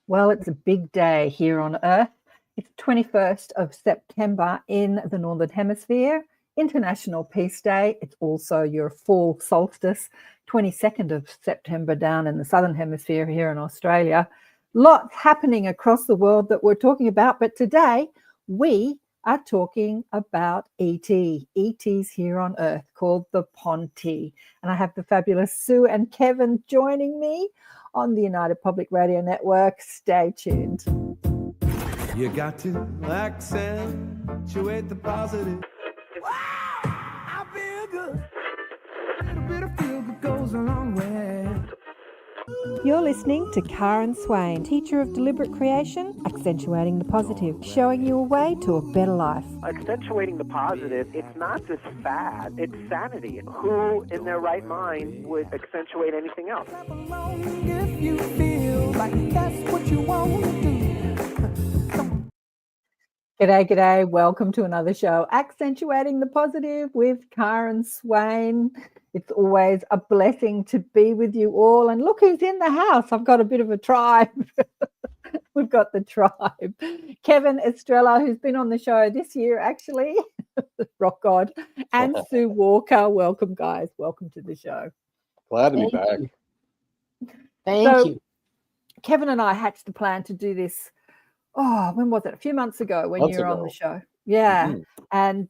Well, it's a big day here on Earth. It's 21st of September in the Northern Hemisphere, International Peace Day. It's also your fall solstice, 22nd of September down in the Southern Hemisphere here in Australia. Lots happening across the world that we're talking about, but today we are talking about ETs here on Earth called the Ponti. And I have the fabulous Sue and Kevin joining me on the United Public Radio Network. Stay tuned. You got to accentuate the positive. Wow, I feel good. A little bit of feel good goes a long way. You're listening to Karen Swain, teacher of deliberate creation, accentuating the positive, showing you a way to a better life. Accentuating the positive, it's not just fad, it's sanity. Who in their right mind would accentuate anything else? If you feel like that's what you want to do. G'day. Welcome to another show, Accentuating the Positive with Karen Swain. It's always a blessing to be with you all. And look who's in the house. I've got a bit of a tribe. We've got the tribe. Kevin, Estrella, who's been on the show this year, actually, rock god, and Sue Walker. Welcome, guys. Welcome to the show. Glad to be back. Thank you. Kevin and I hatched a plan to do this. Oh, when was it? A few months ago when you were on the show. Yeah. Mm-hmm. And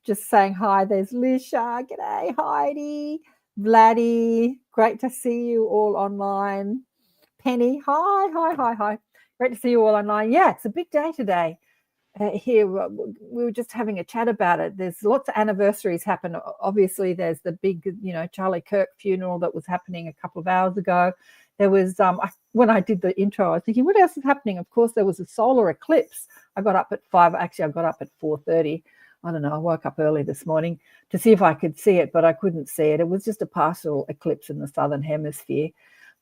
just saying hi. There's Lisha. G'day, Heidi. Vladdy. Great to see you all online. Penny. Hi. Great to see you all online. Yeah, it's a big day today. Here, we were just having a chat about it. There's lots of anniversaries happen. Obviously, there's the big, Charlie Kirk funeral that was happening a couple of hours ago. There was, when I did the intro, I was thinking, what else is happening? Of course, there was a solar eclipse. I got up at 5. Actually, I got up at 4:30. I don't know. I woke up early this morning to see if I could see it, but I couldn't see it. It was just a partial eclipse in the Southern Hemisphere.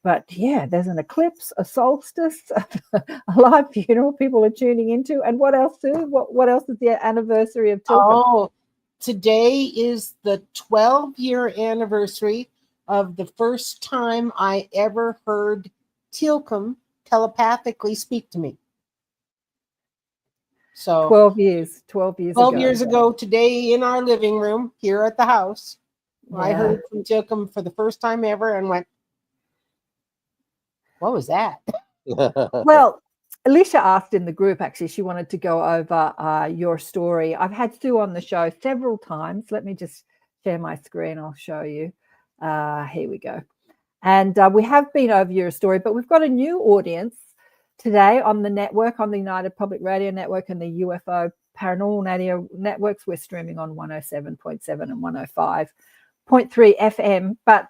But yeah, there's an eclipse, a solstice, a live funeral people are tuning into. And what else, Sue? What else is the anniversary of Tilcom? Oh, today is the 12-year anniversary of the first time I ever heard Tilcom telepathically speak to me. So 12 years ago. 12 years ago today in our living room here at the house, I heard from Tilcom for the first time ever and went, what was that? Well, Alicia asked in the group, actually, she wanted to go over your story. I've had Sue on the show several times. Let me just share my screen. I'll show you. Here we go. And we have been over your story, but we've got a new audience today on the network, on the United Public Radio Network and the UFO Paranormal Radio Networks. We're streaming on 107.7 and 105.3 FM. But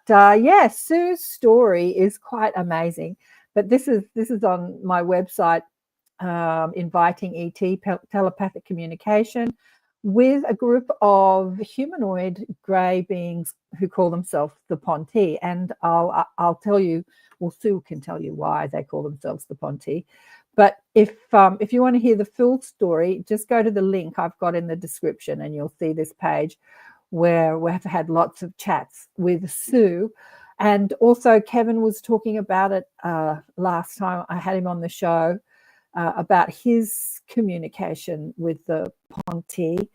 Sue's story is quite amazing. But this is on my website, inviting ET telepathic communication with a group of humanoid grey beings who call themselves the Ponti. And I'll tell you, well, Sue can tell you why they call themselves the Ponti. But if you want to hear the full story, just go to the link I've got in the description and you'll see this page where we have had lots of chats with Sue. And also Kevin was talking about it last time I had him on the show, about his communication with the Ponti,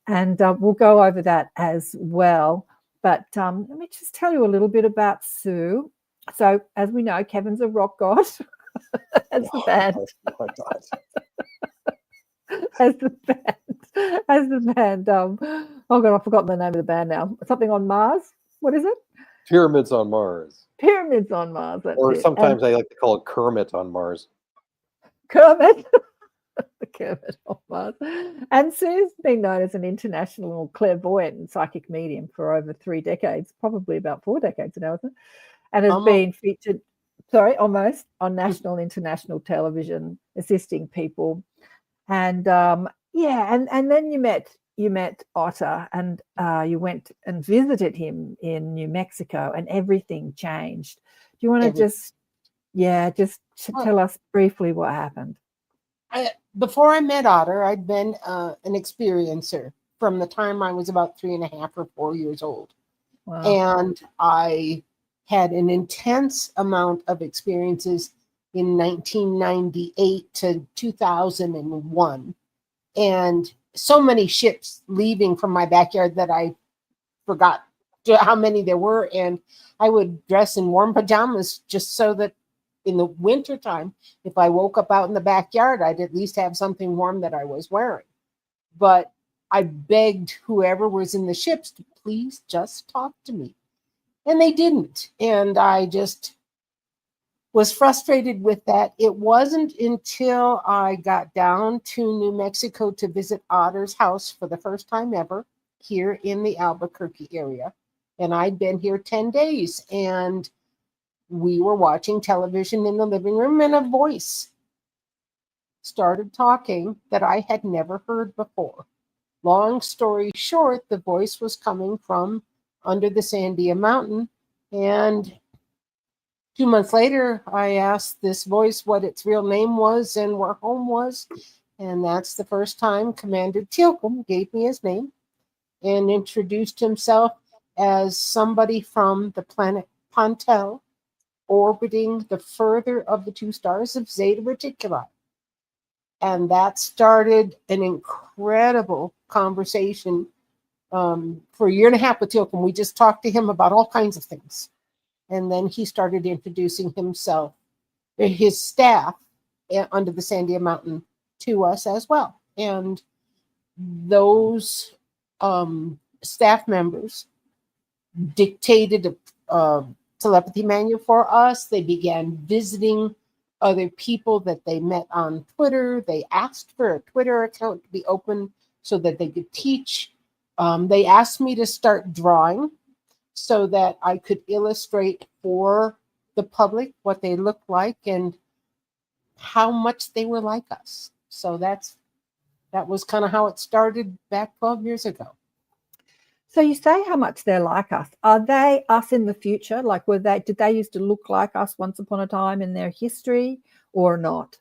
and we'll go over that as well. But let me just tell you a little bit about Sue. So, as we know, Kevin's a rock god. As the band. As the band. Oh God, I've forgotten the name of the band now. Something on Mars. What is it? Pyramids on Mars. Pyramids on Mars. Or sometimes they like to call it Kermit on Mars. Kermit. Kermit on Mars. And Sue's been known as an international clairvoyant and psychic medium for over 3 decades, probably about 4 decades now, isn't it? And has been featured, almost, on national and international television, assisting people. And and then you met Otter, and you went and visited him in New Mexico, and everything changed. Do you want to just tell us briefly what happened? Before I met Otter, I'd been an experiencer from the time I was about 3.5 or 4 years old. Wow. And I had an intense amount of experiences in 1998 to 2001. And so many ships leaving from my backyard that I forgot how many there were. And I would dress in warm pajamas just so that in the wintertime, if I woke up out in the backyard, I'd at least have something warm that I was wearing. But I begged whoever was in the ships to please just talk to me. And they didn't. And I just was frustrated with that. It wasn't until I got down to New Mexico to visit Otter's house for the first time ever here in the Albuquerque area. And I'd been here 10 days, and we were watching television in the living room, and a voice started talking that I had never heard before. Long story short, the voice was coming from under the Sandia Mountain, and 2 months later, I asked this voice what its real name was and where home was. And that's the first time Commander Tilcomb gave me his name and introduced himself as somebody from the planet Ponti, orbiting the further of the two stars of Zeta Reticuli. And that started an incredible conversation for a year and a half with Tilcomb. We just talked to him about all kinds of things. And then he started introducing himself, his staff under the Sandia Mountain, to us as well. And those staff members dictated a telepathy manual for us. They began visiting other people that they met on Twitter. They asked for a Twitter account to be open so that they could teach. They asked me to start drawing so that I could illustrate for the public what they looked like and how much they were like us. So that was kind of how it started back 12 years ago. So you say how much they're like us. Are they us in the future? Like, did they used to look like us once upon a time in their history, or not?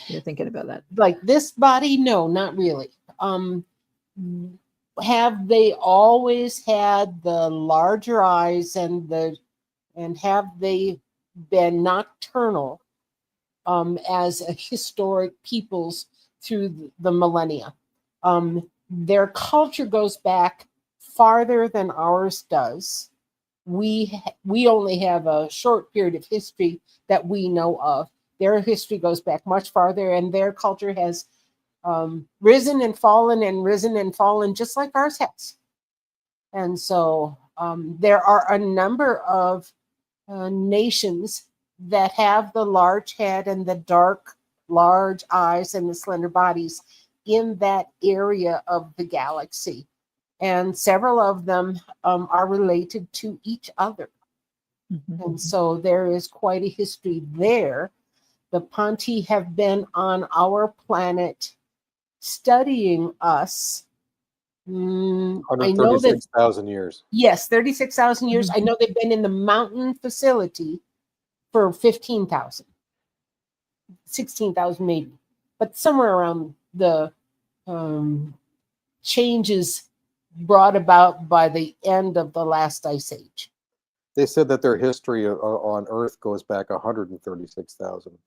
You're thinking about that. Like this body? No, not really. Have they always had the larger eyes and have they been nocturnal as a historic peoples through the millennia? Their culture goes back farther than ours does. We only have a short period of history that we know of. Their history goes back much farther, and their culture has risen and fallen just like ours has. And so there are a number of nations that have the large head and the dark, large eyes and the slender bodies in that area of the galaxy. And several of them are related to each other. Mm-hmm. And so there is quite a history there. The Ponti have been on our planet studying us. 136,000 years. Yes, 36,000 years. Mm-hmm. I know they've been in the mountain facility for 15,000, 16,000 maybe, but somewhere around the changes brought about by the end of the last ice age. They said that their history on Earth goes back 136,000.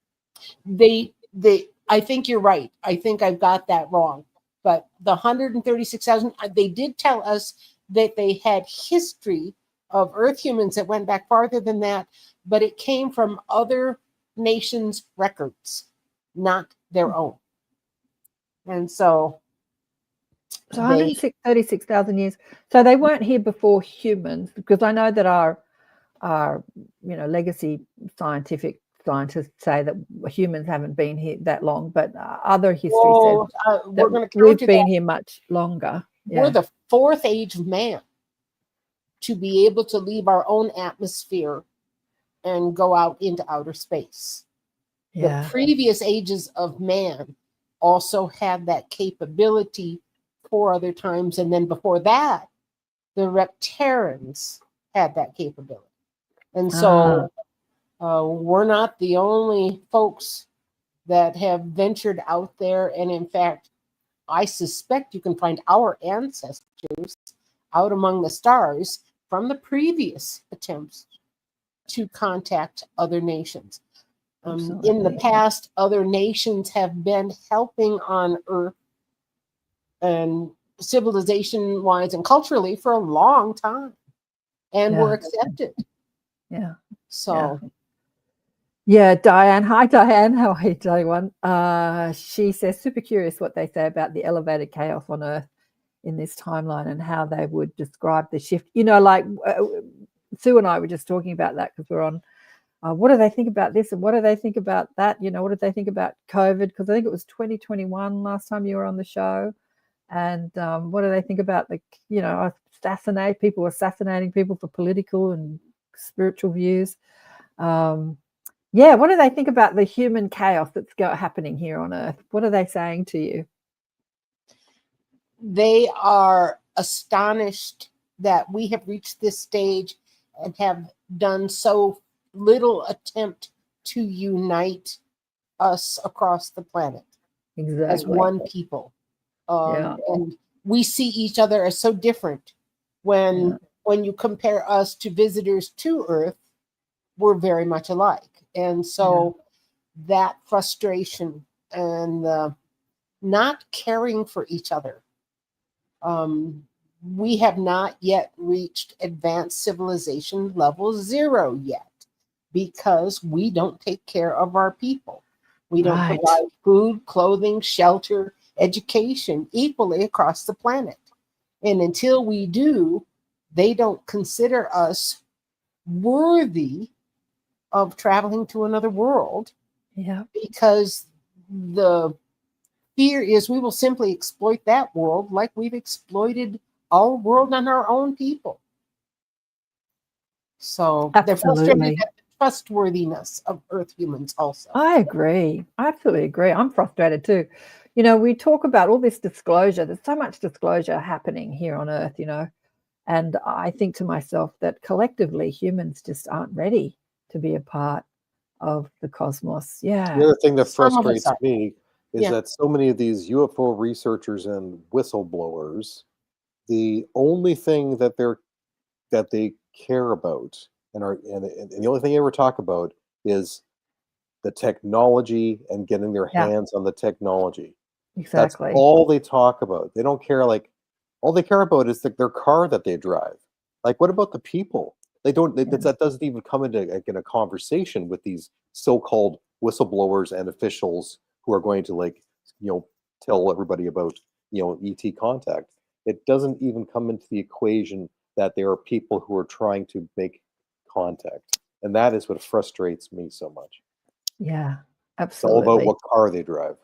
I think you're right. I think I've got that wrong. But the 136,000, they did tell us that they had history of Earth humans that went back farther than that, but it came from other nations' records, not their own. And so 136,000 years. So they weren't here before humans, because I know that our legacy scientists say that humans haven't been here that long, but other history said we've been here much longer. Yeah. We're the fourth age of man to be able to leave our own atmosphere and go out into outer space. Yeah. The previous ages of man also had that capability 4 other times, and then before that, the Reptarians had that capability. And so we're not the only folks that have ventured out there. And in fact, I suspect you can find our ancestors out among the stars from the previous attempts to contact other nations. In the Absolutely. past, other nations have been helping on Earth and civilization-wise and culturally for a long time, and were Yeah. accepted. Yeah. So Yeah, Diane. Hi, Diane. How are you, everyone? She says, super curious what they say about the elevated chaos on Earth in this timeline and how they would describe the shift. You know, like Sue and I were just talking about that because we're on. What do they think about this and what do they think about that? You know, what did they think about COVID? Because I think it was 2021 last time you were on the show. And what do they think about the, you know, assassinating people for political and spiritual views? Yeah, what do they think about the human chaos that's happening here on Earth? What are they saying to you? they are astonished that we have reached this stage and have done so little attempt to unite us across the planet as Exactly. one people. Yeah. And we see each other as so different. When you compare us to visitors to Earth, we're very much alike. And so that frustration and not caring for each other. We have not yet reached advanced civilization level 0 yet because we don't take care of our people. We don't Right. provide food, clothing, shelter, education equally across the planet. And until we do, they don't consider us worthy of traveling to another world. Yeah. Because the fear is we will simply exploit that world like we've exploited our world and our own people. So they're frustrated at the trustworthiness of Earth humans also. I agree. I absolutely agree. I'm frustrated too. You know, we talk about all this disclosure. There's so much disclosure happening here on Earth, you know, and I think to myself that collectively humans just aren't ready to be a part of the cosmos. Yeah. The other thing that Some of us frustrates are. me is that so many of these UFO researchers and whistleblowers, the only thing that they care about and the only thing they ever talk about is the technology and getting their Yeah. hands on the technology. That's Exactly. all they talk about. They don't care. Like, all they care about is their car that they drive. Like, what about the people? They don't. That doesn't even come into in a conversation with these so-called whistleblowers and officials who are going to, like, tell everybody about ET contact. It doesn't even come into the equation that there are people who are trying to make contact, and that is what frustrates me so much. Yeah, It's all about absolutely. what car they drive.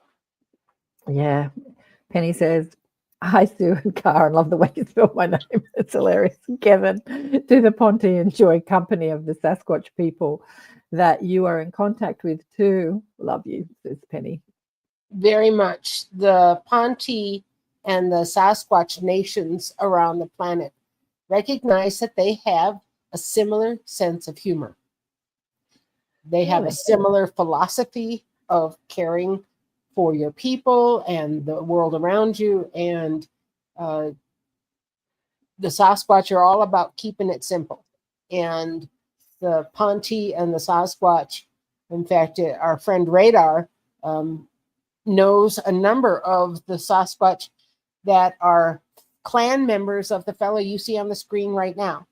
Yeah. Penny says, hi, Sue and Karen. Love the way you spell my name. It's hilarious. Kevin, do the Ponti enjoy company of the Sasquatch people that you are in contact with too? Love you, says Penny. Very much. The Ponti and the Sasquatch nations around the planet recognize that they have a similar sense of humor. They have a similar philosophy of caring for your people and the world around you. And the Sasquatch are all about keeping it simple. And the Ponti and the Sasquatch, in fact, our friend Radar knows a number of the Sasquatch that are clan members of the fellow you see on the screen right now.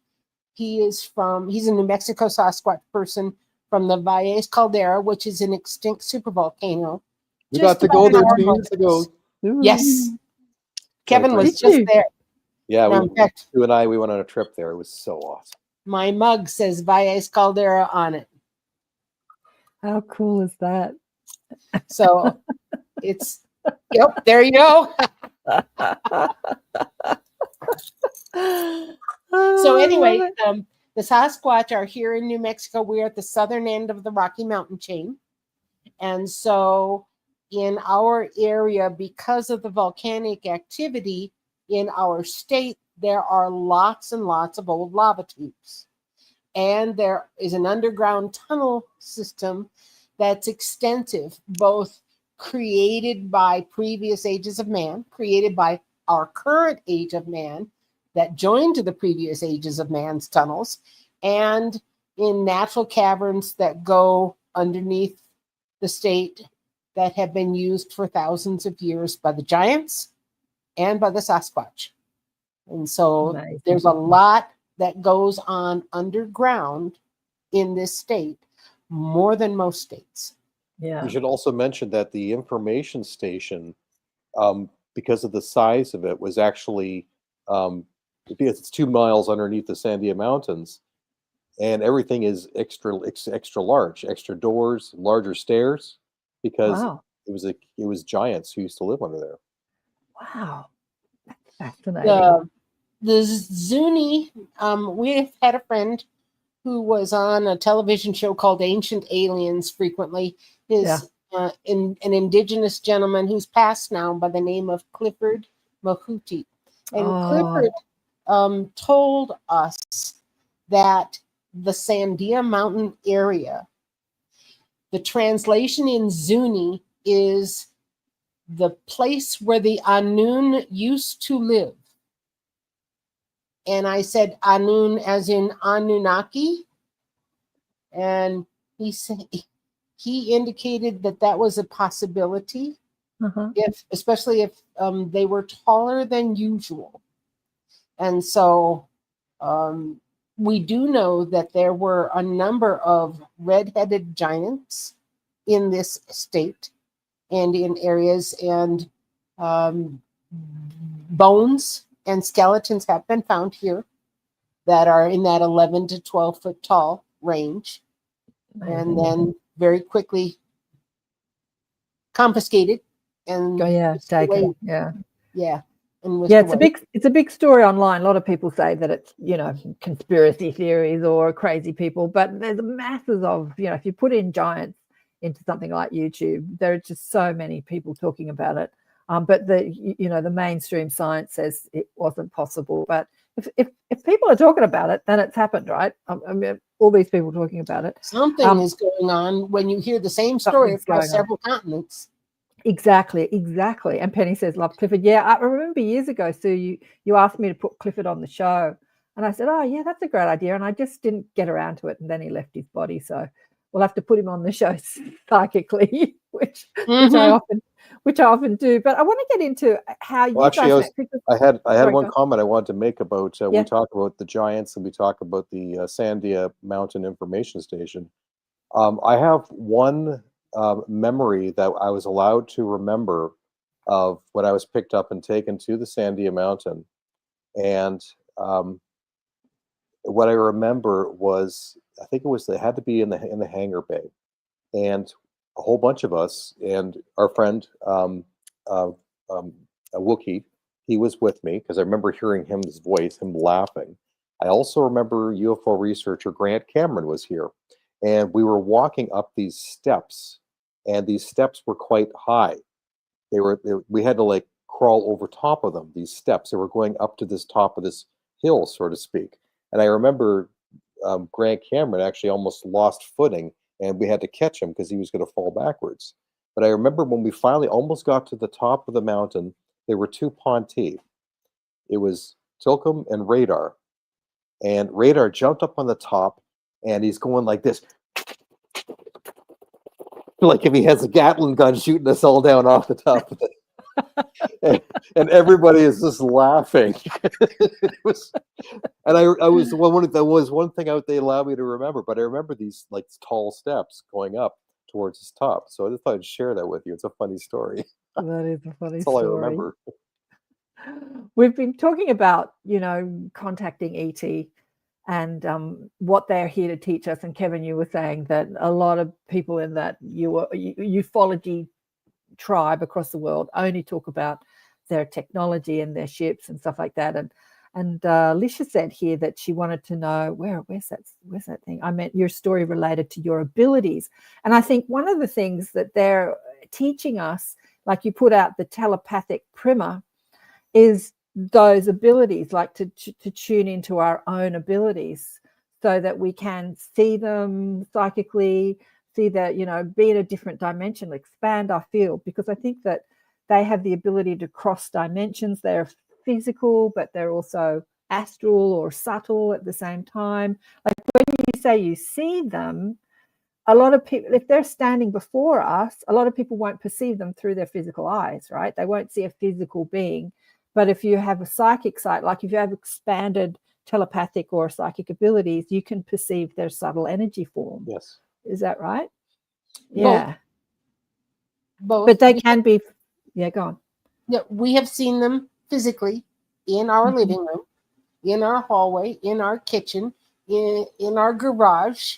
He's a New Mexico Sasquatch person from the Valles Caldera, which is an extinct supervolcano. We got to go there 2 years ago. Yes. Kevin was just there. Yeah, in fact, Sue and I, we went on a trip there. It was so awesome. My mug says Valles Caldera on it. How cool is that? So it's, yep, there you go. So anyway, the Sasquatch are here in New Mexico. We're at the southern end of the Rocky Mountain chain. And so in our area, because of the volcanic activity in our state, there are lots and lots of old lava tubes. And there is an underground tunnel system that's extensive, both created by previous ages of man, created by our current age of man, that joined to the previous ages of man's tunnels, and in natural caverns that go underneath the state that have been used for thousands of years by the giants and by the Sasquatch. And so Amazing. there's a lot that goes on underground in this state, more than most states. Yeah. You should also mention that the information station, because of the size of it, was actually because it's 2 miles underneath the Sandia Mountains, and everything is extra large, extra doors, larger stairs, because Wow. it was giants who used to live under there. Wow. That's fascinating. The Zuni, we've had a friend who was on a television show called Ancient Aliens frequently. Is an indigenous gentleman who's passed now by the name of Clifford Mahuti. And Clifford told us that the Sandia Mountain area, the translation in Zuni is the place where the Anun used to live. And I said Anun as in Anunnaki. And he said, he indicated that that was a possibility, especially if they were taller than usual. And so we do know that there were a number of red-headed giants in this state and in areas, and bones and skeletons have been found here that are in that 11 to 12 foot tall range. And then very quickly confiscated and taken. And it's a big story online. A lot of people say that it's, you know, conspiracy theories or crazy people, but there's masses of, you know, if you put in giants into something like YouTube, there are just so many people talking about it. But the mainstream science says it wasn't possible. But if people are talking about it, then it's happened, right? I mean, all these people talking about it. Something is going on when you hear the same story across several continents. Exactly. And Penny says, love Clifford. Yeah, I remember years ago, Sue, you asked me to put Clifford on the show. And I said, oh, yeah, that's a great idea. And I just didn't get around to it. And then he left his body. So we'll have to put him on the show psychically, which I often do. But I want to get into how you guys... I had one comment I wanted to make about, we talk about the giants and we talk about the Sandia Mountain Information Station. I have one memory that I was allowed to remember of when I was picked up and taken to the Sandia Mountain. And what I remember was, I think it had to be in the hangar bay. And a whole bunch of us and our friend Wookie, he was with me because I remember hearing his voice, him laughing. I also remember UFO researcher Grant Cameron was here, and we were walking up these steps, and these steps were quite high. We had to like crawl over top of them, these steps. They were going up to this top of this hill, so to speak. And I remember Grant Cameron actually almost lost footing, and we had to catch him because he was going to fall backwards. But I remember when we finally almost got to the top of the mountain, there were two Ponti. It was Tilcum and Radar. And Radar jumped up on the top, and he's going like this. Like if he has a Gatling gun shooting us all down off the top of it. and everybody is just laughing. That was one thing they allowed me to remember, but I remember these like tall steps going up towards his top. So I just thought I'd share that with you. It's a funny story. That is a funny story. That's all I remember. We've been talking about, you know, contacting ET and what they're here to teach us. And Kevin, you were saying that a lot of people in that ufology tribe across the world only talk about their technology and their ships and stuff like that. And Lisha said here that she wanted to know where's that thing? I meant your story related to your abilities. And I think one of the things that they're teaching us, like you put out the telepathic primer, is those abilities, like to tune into our own abilities so that we can see them psychically, see that, you know, be in a different dimension, expand our field, because I think that they have the ability to cross dimensions. They're physical, but they're also astral or subtle at the same time. Like when you say you see them, a lot of people, if they're standing before us, a lot of people won't perceive them through their physical eyes, right? They won't see a physical being. But if you have a psychic sight, like if you have expanded telepathic or psychic abilities, you can perceive their subtle energy form. Yes. Is that right? Both. Yeah. Both. But they can be, yeah, go on. Yeah, we have seen them physically in our living room, in our hallway, in our kitchen, in our garage,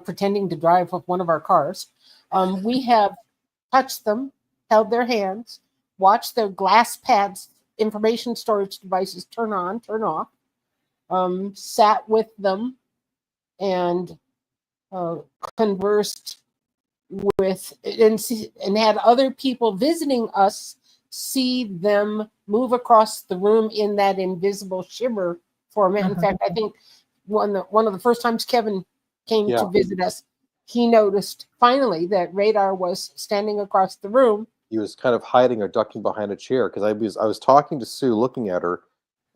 pretending to drive with one of our cars. We have touched them, held their hands, watched their glass pads, information storage devices turn on, turn off, sat with them and conversed with and had other people visiting us see them move across the room in that invisible shimmer format. In fact, I think one of the first times Kevin came to visit us, he noticed finally that Radar was standing across the room. He was kind of hiding or ducking behind a chair because I was talking to Sue, looking at her,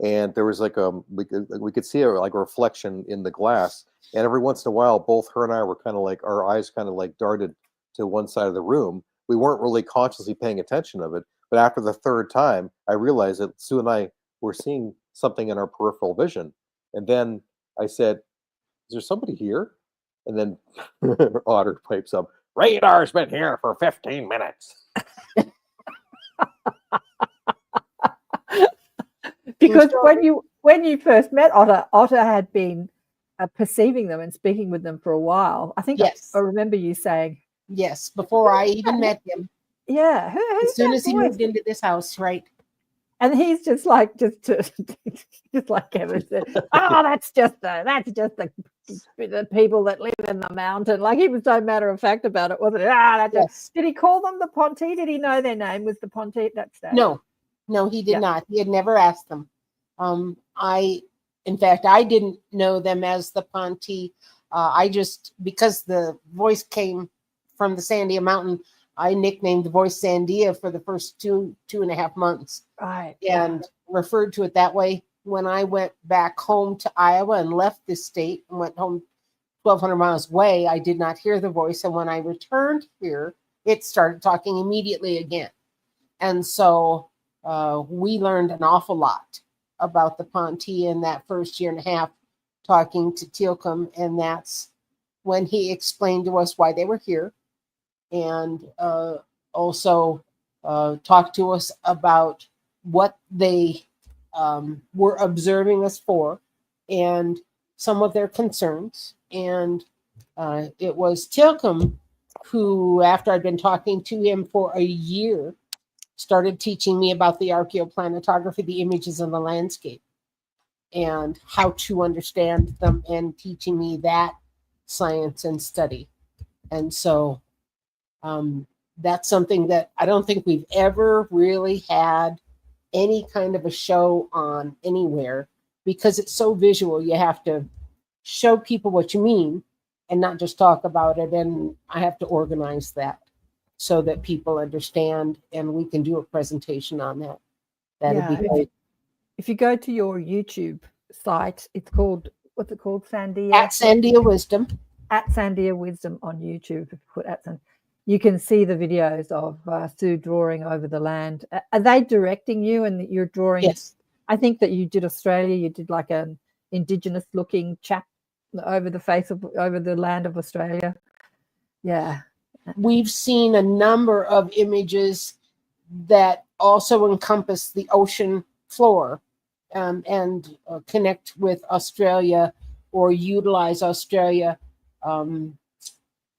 and there was like we could see like a reflection in the glass, and every once in a while, both her and I were kind of like our eyes kind of like darted to one side of the room. We weren't really consciously paying attention of it, but after the third time, I realized that Sue and I were seeing something in our peripheral vision, and then I said, "Is there somebody here?" And then Otter pipes up, "Radar's been here for 15 minutes." Because when you first met Otter had been perceiving them and speaking with them for a while. I think I remember you saying, yes, before I even met him. Yeah, as soon as he moved into this house, right? And he's just like like Kevin said, "Oh, that's just the people that live in the mountain." Like he was so matter of fact about it, wasn't it? Did he call them the Ponti? Did he know their name was the Ponti at that stage? No, he did not. He had never asked them. In fact, I didn't know them as the Ponti. I just, because the voice came from the Sandia Mountain, I nicknamed the voice Sandia for the first two and a half months. Right. And referred to it that way. When I went back home to Iowa and left this state and went home 1,200 miles away, I did not hear the voice. And when I returned here, it started talking immediately again. And so we learned an awful lot about the Ponti in that first year and a half talking to Teal'c, and that's when he explained to us why they were here, and also talked to us about what they were observing us for and some of their concerns. And it was Teal'c who, after I'd been talking to him for a year, started teaching me about the archaeoplanetography, the images in the landscape, and how to understand them, and teaching me that science and study. And so that's something that I don't think we've ever really had any kind of a show on anywhere, because it's so visual. You have to show people what you mean and not just talk about it. And I have to organize that so that people understand, and we can do a presentation on that. That'd be great. If you go to your YouTube site, it's called, what's it called? Sandia? At Sandia Wisdom. At Sandia Wisdom on YouTube. You can see the videos of Sue drawing over the land. Are they directing you and you're drawing? Yes. I think that you did Australia. You did like an indigenous looking chap over the land of Australia. Yeah. We've seen a number of images that also encompass the ocean floor and connect with Australia or utilize Australia.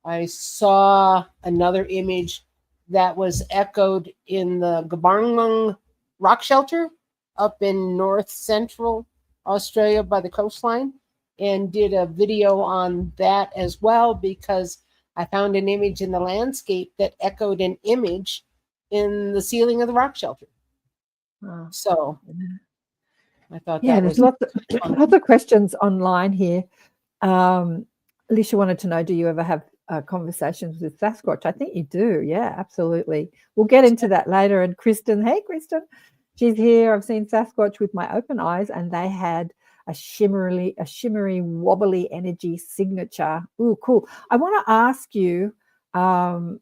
I saw another image that was echoed in the Gabarngung rock shelter up in north central Australia by the coastline, and did a video on that as well, because I found an image in the landscape that echoed an image in the ceiling of the rock shelter. So I thought there's lots of questions online here. Alicia wanted to know, do you ever have conversations with Sasquatch? I think you do. Yeah, absolutely. We'll get into that later. And Kristen, hey, Kristen, she's here. I've seen Sasquatch with my open eyes, and they had a shimmery, wobbly energy signature. Ooh, cool. I want to ask you, I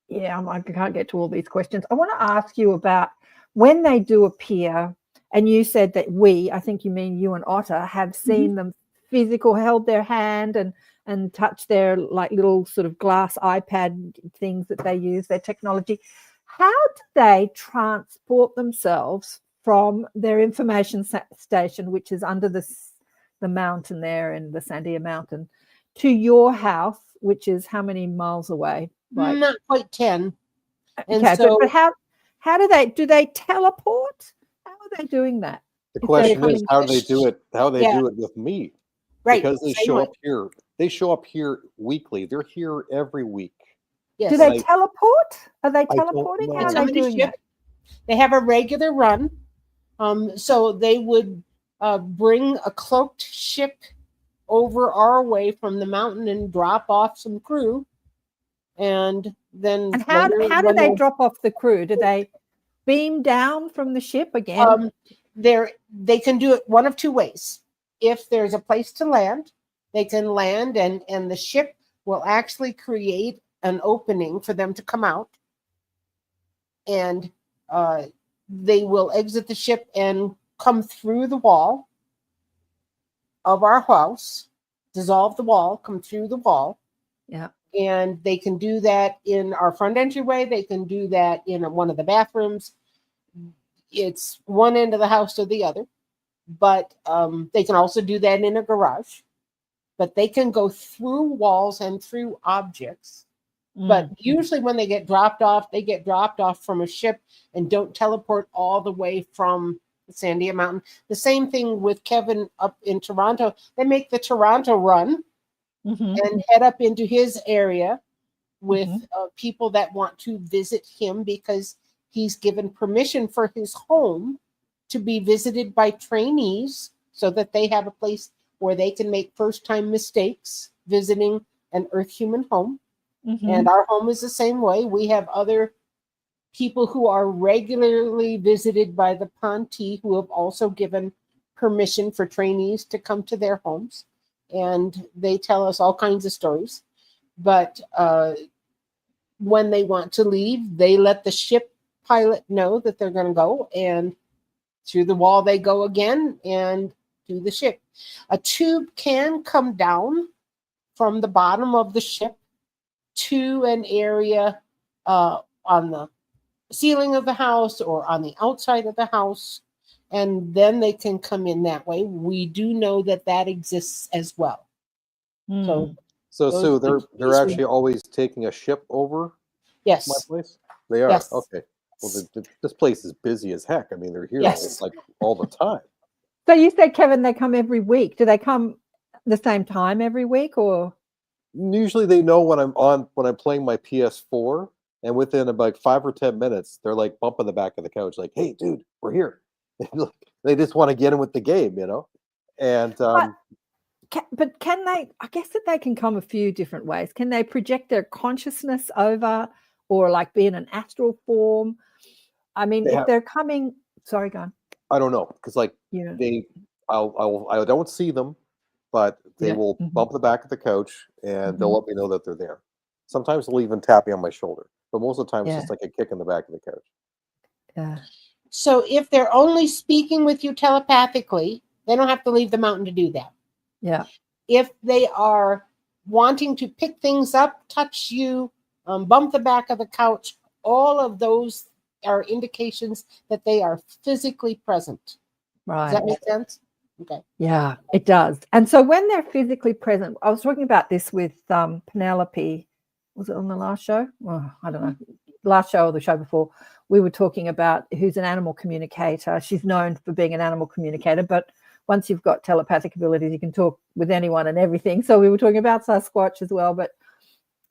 can't get to all these questions. I want to ask you about when they do appear, and you said that I think you mean you and Otter, have seen them physical, held their hand and touched their like little sort of glass iPad things that they use, their technology. How do they transport themselves from their information station, which is under the mountain there in the Sandia Mountain, to your house, which is how many miles away? Like, not quite 10. And okay, so, but how do they teleport? How are they doing that? The If question they're is how they do it. How they Yeah. do it with me, right. because they same show way. up here. They show up here weekly. They're here every week. Yes. Do they I- teleport? Are they don't teleporting? know. How It's are on they the doing ship. that? They have a regular run. So they would bring a cloaked ship over our way from the mountain and drop off some crew. And then And how later, do when they drop off the crew? Do they beam down from the ship again? they can do it one of two ways. If there's a place to land, they can land and the ship will actually create an opening for them to come out. And they will exit the ship and come through the wall of our house, dissolve the wall, come through the wall. Yeah. And they can do that in our front entryway. They can do that in one of the bathrooms. It's one end of the house or the other. But they can also do that in a garage. But they can go through walls and through objects. But usually when they get dropped off, they get dropped off from a ship and don't teleport all the way from the Sandia Mountain. The same thing with Kevin up in Toronto. They make the Toronto run and head up into his area with people that want to visit him because he's given permission for his home to be visited by trainees so that they have a place where they can make first-time mistakes visiting an Earth human home. And our home is the same way. We have other people who are regularly visited by the Ponti who have also given permission for trainees to come to their homes. And they tell us all kinds of stories. But when they want to leave, they let the ship pilot know that they're going to go. And through the wall they go again and to the ship. A tube can come down from the bottom of the ship to an area on the ceiling of the house or on the outside of the house, and then they can come in that way. We do know that exists as well. So Sue, they're actually always taking a ship over yes, my place? They are? Yes. Okay. Well, this place is busy as heck. I mean, they're here Yes. all the time. So you said, Kevin, they come every week. Do they come the same time every week, or? Usually they know when I'm playing my PS4, and within about 5 or 10 minutes, they're like bumping the back of the couch, like, "Hey, dude, we're here." They just want to get in with the game, you know. And But can they? I guess that they can come a few different ways. Can they project their consciousness over, or like be in an astral form? I mean, if they're coming, sorry, go on. I don't know, because like Yeah. I don't see them, but they will bump the back of the couch and they'll let me know that they're there. Sometimes they'll even tap me on my shoulder, but most of the time it's just like a kick in the back of the couch. Yeah. So if they're only speaking with you telepathically, they don't have to leave the mountain to do that. Yeah. If they are wanting to pick things up, touch you, bump the back of the couch, all of those are indications that they are physically present. Right. Does that make sense? Okay. Yeah, it does. And so when they're physically present, I was talking about this with Penelope. Was it on the last show? Well, I don't know. Last show or the show before, we were talking about who's an animal communicator. She's known for being an animal communicator, but once you've got telepathic abilities, you can talk with anyone and everything. So we were talking about Sasquatch as well, but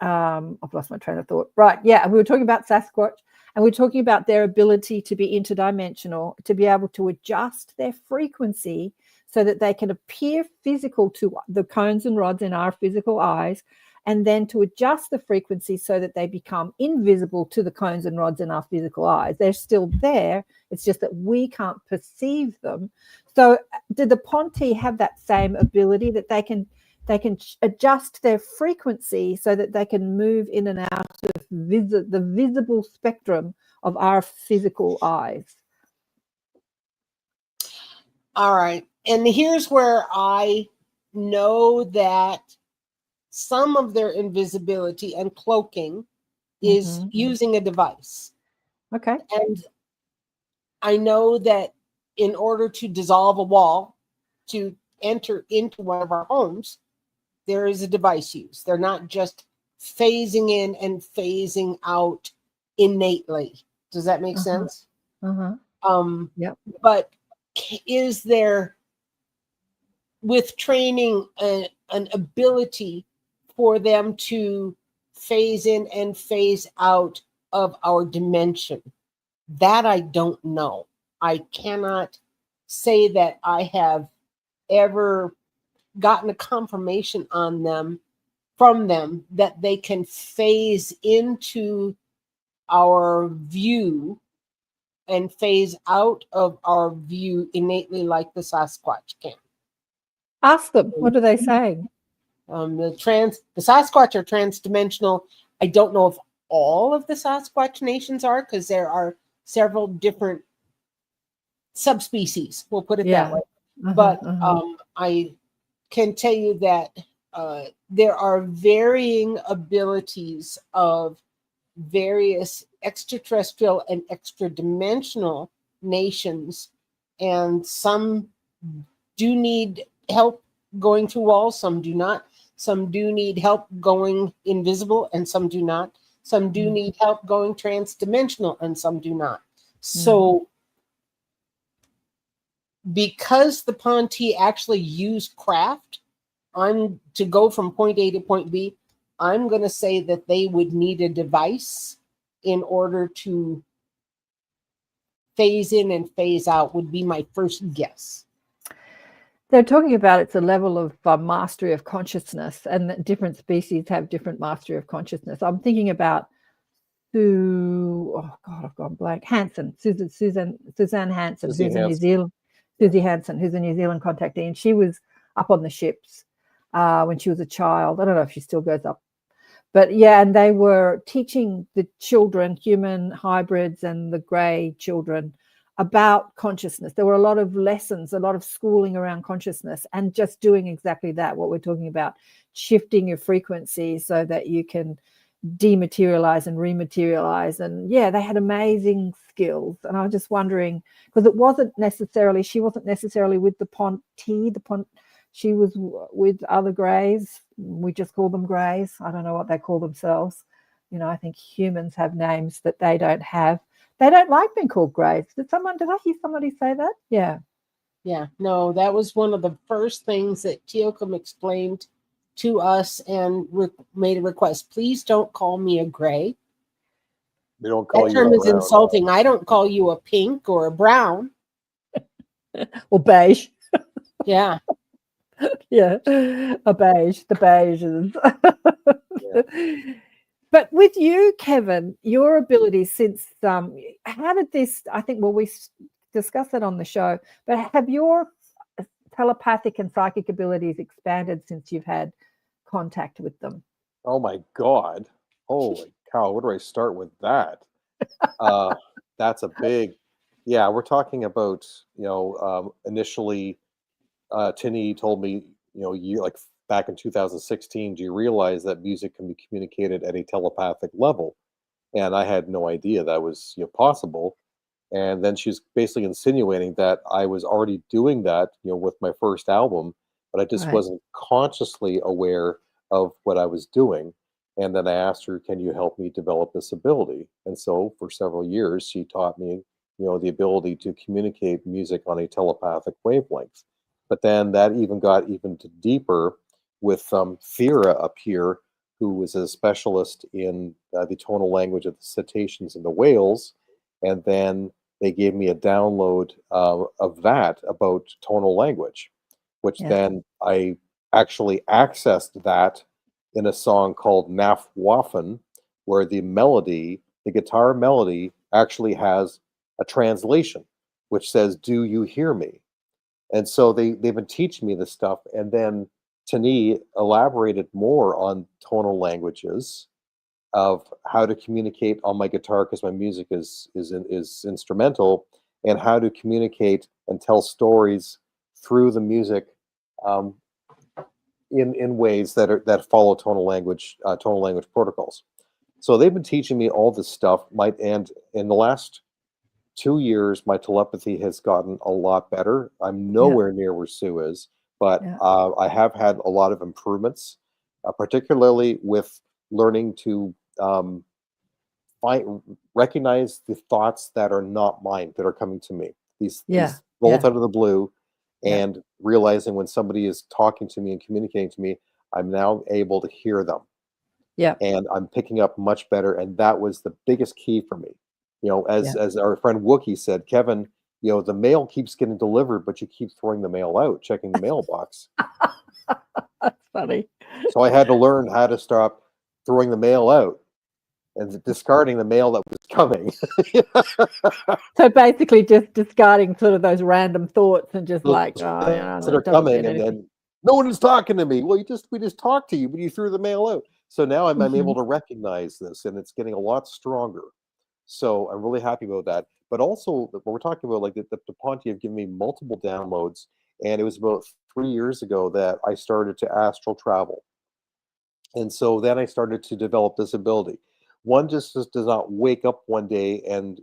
I've lost my train of thought. Right. Yeah. We were talking about Sasquatch, and we're talking about their ability to be interdimensional, to be able to adjust their frequency so that they can appear physical to the cones and rods in our physical eyes, and then to adjust the frequency so that they become invisible to the cones and rods in our physical eyes. They're still there. It's just that we can't perceive them. So do the Ponti have that same ability that they can adjust their frequency so that they can move in and out of the visible spectrum of our physical eyes? All right. And here's where I know that some of their invisibility and cloaking is using a device. Okay. And I know that in order to dissolve a wall, to enter into one of our homes, there is a device used. They're not just phasing in and phasing out innately. Does that make sense? Yep. But is there, with training, an ability for them to phase in and phase out of our dimension? That I don't know. I cannot say that I have ever gotten a confirmation on them from them that they can phase into our view and phase out of our view innately like the Sasquatch can. Ask them. What are they saying? The Sasquatch are transdimensional. I don't know if all of the Sasquatch nations are, because there are several different subspecies. We'll put it that way. But I can tell you that there are varying abilities of various extraterrestrial and extra-dimensional nations, and some do need help going through walls, some do not. Some do need help going invisible, and some do not. Some do need help going transdimensional, and some do not. So because the Ponti actually use craft to go from point A to point B, I'm going to say that they would need a device in order to phase in and phase out, would be my first guess. They're talking about it's a level of mastery of consciousness, and that different species have different mastery of consciousness. I'm thinking about I've gone blank. Hansen, Suzanne Hansen, who's a New Zealand, Susie Hansen, who's a New Zealand contactee, and she was up on the ships when she was a child. I don't know if she still goes up, but yeah, and they were teaching the children, human hybrids and the grey children, about consciousness. There were a lot of lessons, a lot of schooling around consciousness, and just doing exactly that, what we're talking about, shifting your frequency so that you can dematerialize and rematerialize. And yeah, they had amazing skills. And I was just wondering, because she wasn't necessarily with the Ponti, she was with other greys. We just call them greys. I don't know what they call themselves. I think humans have names that they don't have. They don't like being called greys. Did I hear somebody say that? Yeah. Yeah. No, that was one of the first things that Teokum explained to us and made a request. Please don't call me a gray. They don't call that you term a is brown. insulting. I don't call you a pink or a brown. Or beige. Yeah. Yeah. A beige. The beiges. Yeah. But with you, Kevin, your abilities since how did this, I think, well, we discussed that on the show, but have your telepathic and psychic abilities expanded since you've had contact with them? Oh my God. Holy cow. Where do I start with that? That's a big, yeah, we're talking about, initially Tinny told me, like back in 2016, do you realize that music can be communicated at a telepathic level? And I had no idea that was possible. And then she was basically insinuating that I was already doing that, with my first album, but I just wasn't consciously aware of what I was doing. And then I asked her, can you help me develop this ability? And so for several years, she taught me, the ability to communicate music on a telepathic wavelength. But then that got even deeper with Thera up here, who was a specialist in the tonal language of the cetaceans and the whales. And then they gave me a download of that about tonal language, which then I actually accessed that in a song called Naf Waffen, where the melody, the guitar melody, actually has a translation, which says, "Do you hear me?" And so they've been teaching me this stuff. And then Tani elaborated more on tonal languages of how to communicate on my guitar, because my music is instrumental, and how to communicate and tell stories through the music um, in ways that follow tonal language protocols. So they've been teaching me all this stuff. And in the last 2 years, my telepathy has gotten a lot better. I'm nowhere near where Sue is, but I have had a lot of improvements, particularly with learning to recognize the thoughts that are not mine, that are coming to me. These bolt out of the blue, and realizing when somebody is talking to me and communicating to me, I'm now able to hear them. Yeah. And I'm picking up much better. And that was the biggest key for me. As our friend Wookie said, Kevin, the mail keeps getting delivered, but you keep throwing the mail out, checking the mailbox. That's funny. So I had to learn how to stop throwing the mail out and discarding the mail that was coming. So basically just discarding sort of those random thoughts and just like, that are coming, and then no one is talking to me. Well, we just talked to you, but you threw the mail out. So now I'm able to recognize this, and it's getting a lot stronger. So I'm really happy about that. But also, what we're talking about, like the Ponti have given me multiple downloads, and it was about 3 years ago that I started to astral travel. And so then I started to develop this ability. One just does not wake up one day and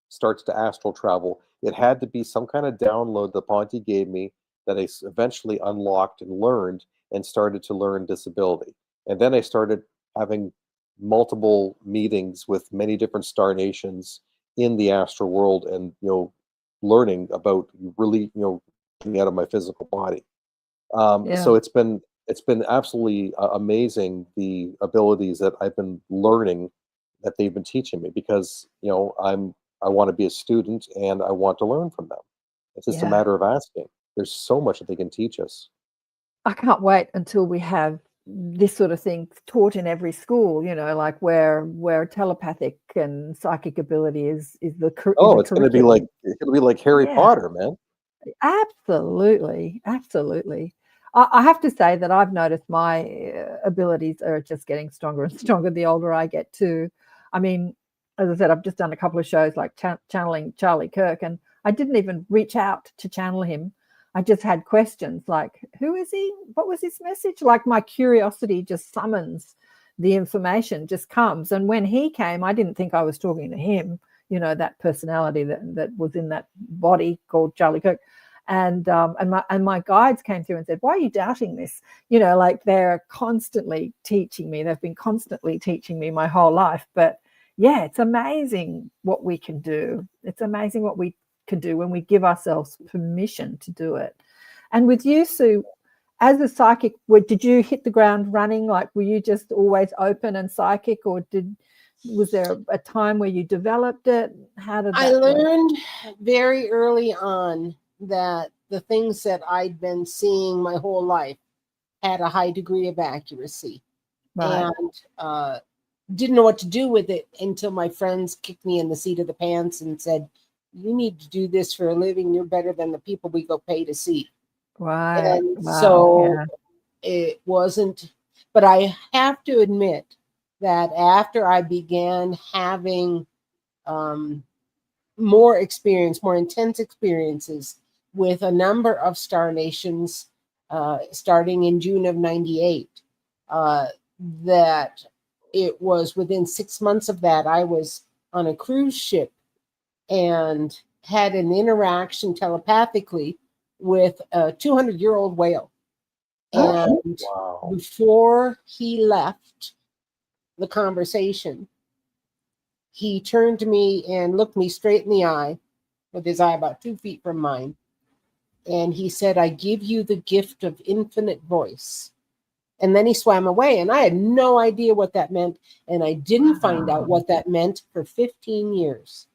starts to astral travel. It had to be some kind of download the Ponti gave me that I eventually unlocked and learned, and started to learn disability. And then I started having multiple meetings with many different star nations in the astral world, and learning about really getting out of my physical body. So it's been absolutely amazing, the abilities that I've been learning, that they've been teaching me, because I want to be a student and I want to learn from them. It's just a matter of asking. There's so much that they can teach us. I can't wait until we have this sort of thing taught in every school, like where telepathic and psychic ability is the it's going to be like Harry Potter, man. Absolutely. I have to say that I've noticed my abilities are just getting stronger and stronger the older I get too. I mean, as I said, I've just done a couple of shows like channeling Charlie Kirk, and I didn't even reach out to channel him. I just had questions like, who is he? What was his message? Like, my curiosity just summons the information, just comes. And when he came, I didn't think I was talking to him, that personality that was in that body called Charlie Kirk. And my guides came through and said, why are you doubting this? Like, they're constantly teaching me. They've been constantly teaching me my whole life. But yeah, it's amazing what we can do. It's amazing what we can do when we give ourselves permission to do it. And with you, Sue, as a psychic, did you hit the ground running? Like, were you just always open and psychic, or was there a time where you developed it? How did that I learned very early on that the things that I'd been seeing my whole life had a high degree of accuracy. Right. And didn't know what to do with it until my friends kicked me in the seat of the pants and said, you need to do this for a living. You're better than the people we go pay to see. Right. And so it wasn't, but I have to admit that after I began having more intense experiences with a number of star nations, starting in June of '98, that it was within 6 months of that, I was on a cruise ship and had an interaction telepathically with a 200-year-old whale. And before he left the conversation, he turned to me and looked me straight in the eye, with his eye about 2 feet from mine. And he said, I give you the gift of infinite voice. And then he swam away, and I had no idea what that meant. And I didn't find out what that meant for 15 years.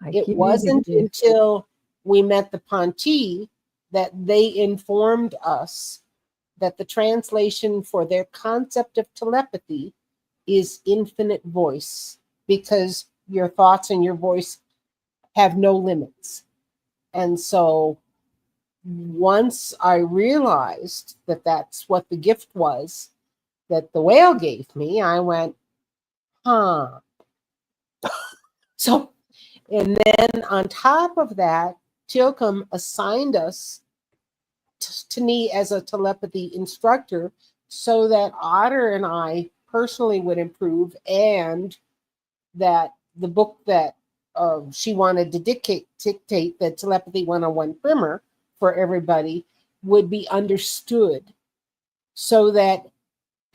It wasn't until we met the Ponti that they informed us that the translation for their concept of telepathy is infinite voice, because your thoughts and your voice have no limits. And so once I realized that that's what the gift was that the whale gave me, I went, huh. So, and then on top of that, Tilcom assigned us to me as a telepathy instructor so that Otter and I personally would improve, and that the book that she wanted to dictate the Telepathy 101 primer for everybody would be understood, so that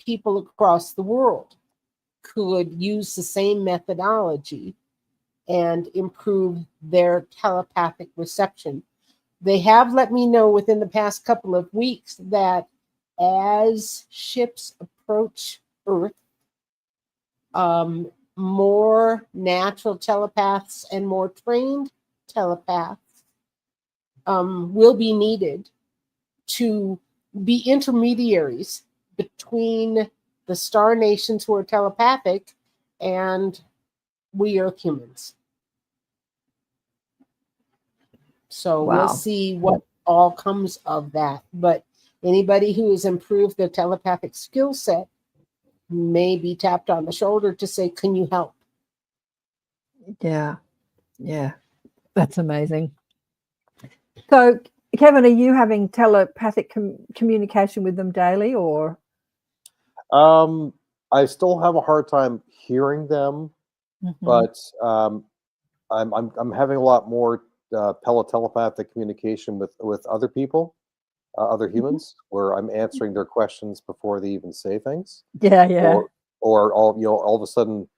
people across the world could use the same methodology and improve their telepathic reception. They have let me know within the past couple of weeks that as ships approach Earth, more natural telepaths and more trained telepaths will be needed to be intermediaries between the star nations who are telepathic and we Earth humans. So Wow. we'll see what all comes of that. But anybody who has improved their telepathic skill set may be tapped on the shoulder to say, can you help? Yeah. Yeah. That's amazing. So, Kevin, are you having telepathic communication with them daily, or? I still have a hard time hearing them, but I'm having a lot more telepathic communication with other people, other humans, where I'm answering their questions before they even say things. Yeah, yeah. Or all of a sudden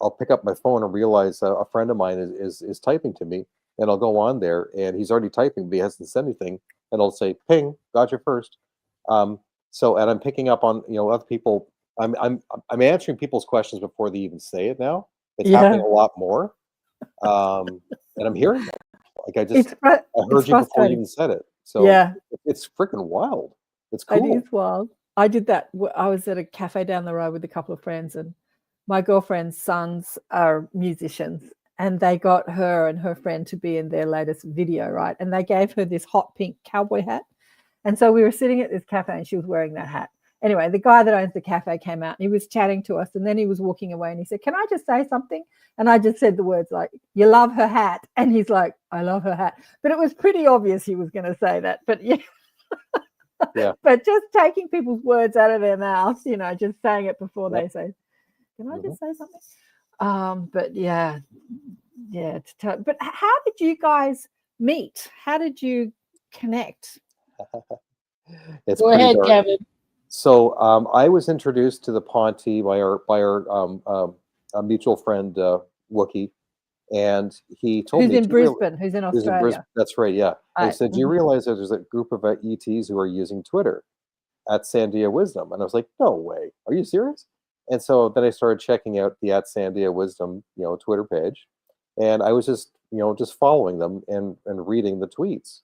I'll pick up my phone and realize a friend of mine is typing to me, and I'll go on there and he's already typing, but he hasn't said anything, and I'll say, "Ping, got you first." So, and I'm picking up on other people. I'm answering people's questions before they even say it now. It's happening a lot more, and I'm hearing them. Like I heard you before you even said it. So yeah, it's freaking wild. It's cool. It is wild. I did that. I was at a cafe down the road with a couple of friends, and my girlfriend's sons are musicians, and they got her and her friend to be in their latest video, right? And they gave her this hot pink cowboy hat. And so we were sitting at this cafe and she was wearing that hat. Anyway, the guy that owns the cafe came out and he was chatting to us, and then he was walking away and he said, "Can I just say something?" And I just said the words like, "You love her hat." And he's like, "I love her hat." But it was pretty obvious he was going to say that. But yeah. Yeah. But just taking people's words out of their mouths, just saying it before they say, "Can I just say something?" But yeah. But how did you guys meet? How did you connect? Go ahead, Kevin. So I was introduced to the Ponti by our mutual friend Wookie, and he told me who's in Brisbane, who's in Australia. That's right, yeah. And he said, "Do you realize that there's a group of ETs who are using Twitter at Sandia Wisdom?" And I was like, "No way, are you serious?" And so then I started checking out the at Sandia Wisdom Twitter page, and I was just just following them and reading the tweets.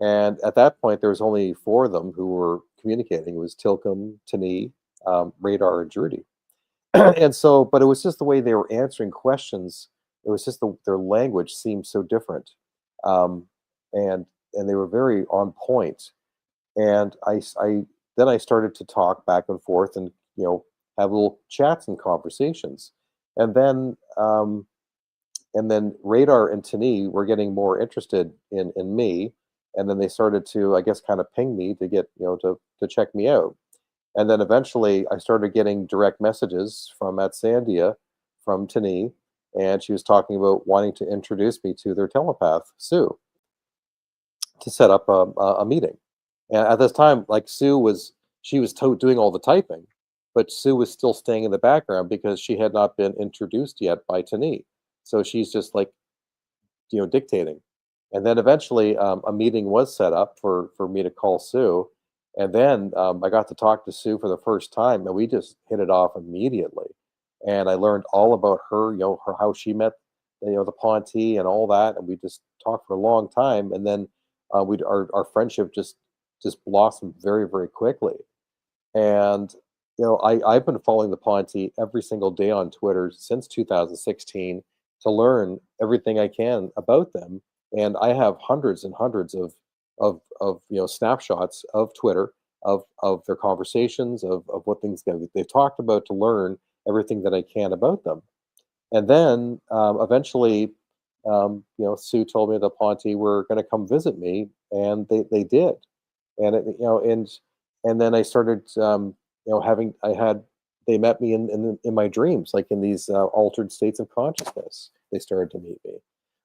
And at that point, there was only 4 of them who were communicating. It was Tilcom, Tani, Radar, and Drudy. And so, but it was just the way they were answering questions. It was just their language seemed so different, and they were very on point. And then I started to talk back and forth, and have little chats and conversations, and then Radar and Tani were getting more interested in me. And then they started to, I guess, kind of ping me to get, to check me out. And then eventually I started getting direct messages from at Sandia, from Tani, and she was talking about wanting to introduce me to their telepath, Sue, to set up a meeting. And at this time, like Sue was doing all the typing, but Sue was still staying in the background because she had not been introduced yet by Tani. So she's just like, dictating. And then eventually a meeting was set up for me to call Sue. And then I got to talk to Sue for the first time, and we just hit it off immediately. And I learned all about her, how she met, the Ponti and all that. And we just talked for a long time. And then our friendship just just blossomed very, very quickly. And I've been following the Ponti every single day on Twitter since 2016 to learn everything I can about them. And I have hundreds and hundreds of snapshots of Twitter of their conversations of what things that they've talked about to learn everything that I can about them. And then eventually, Sue told me the Ponti were going to come visit me, and they did. And and then I started they met me in my dreams, like in these altered states of consciousness. They started to meet me,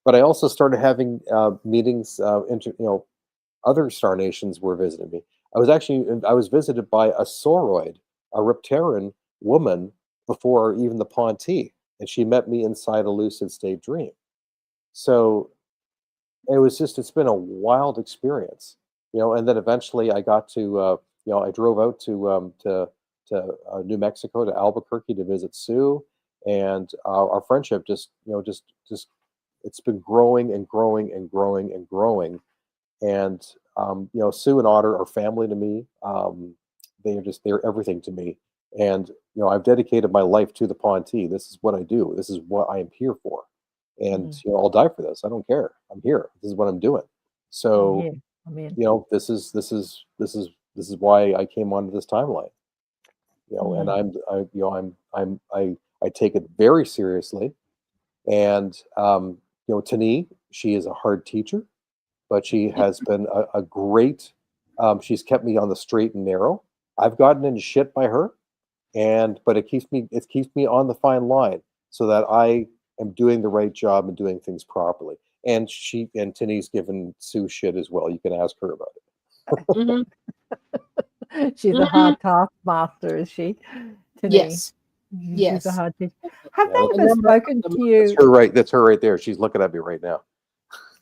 but I also started having meetings. Other star nations were visiting me. I was visited by a sauroid, a Riptarian woman, before even the Ponti, and she met me inside a lucid state dream. So it's been a wild experience, and then eventually I got to, I drove out to New Mexico, to Albuquerque, to visit Sue, and our friendship just it's been growing and growing and growing and growing. And Sue and Otter are family to me. They're everything to me. And I've dedicated my life to the Ponti. This is what I do. This is what I am here for. And I'll die for this. I don't care. I'm here. This is what I'm doing. So this is why I came onto this timeline. And I take it very seriously. And Tani, she is a hard teacher, but she has been a great. She's kept me on the straight and narrow. I've gotten into shit by her, but it keeps me on the fine line so that I am doing the right job and doing things properly. And Tani's given Sue shit as well. You can ask her about it. She's a hard taskmaster, is she? Tani? Yes. She's a hard teacher. Have they ever spoken to you? That's her right there. She's looking at me right now.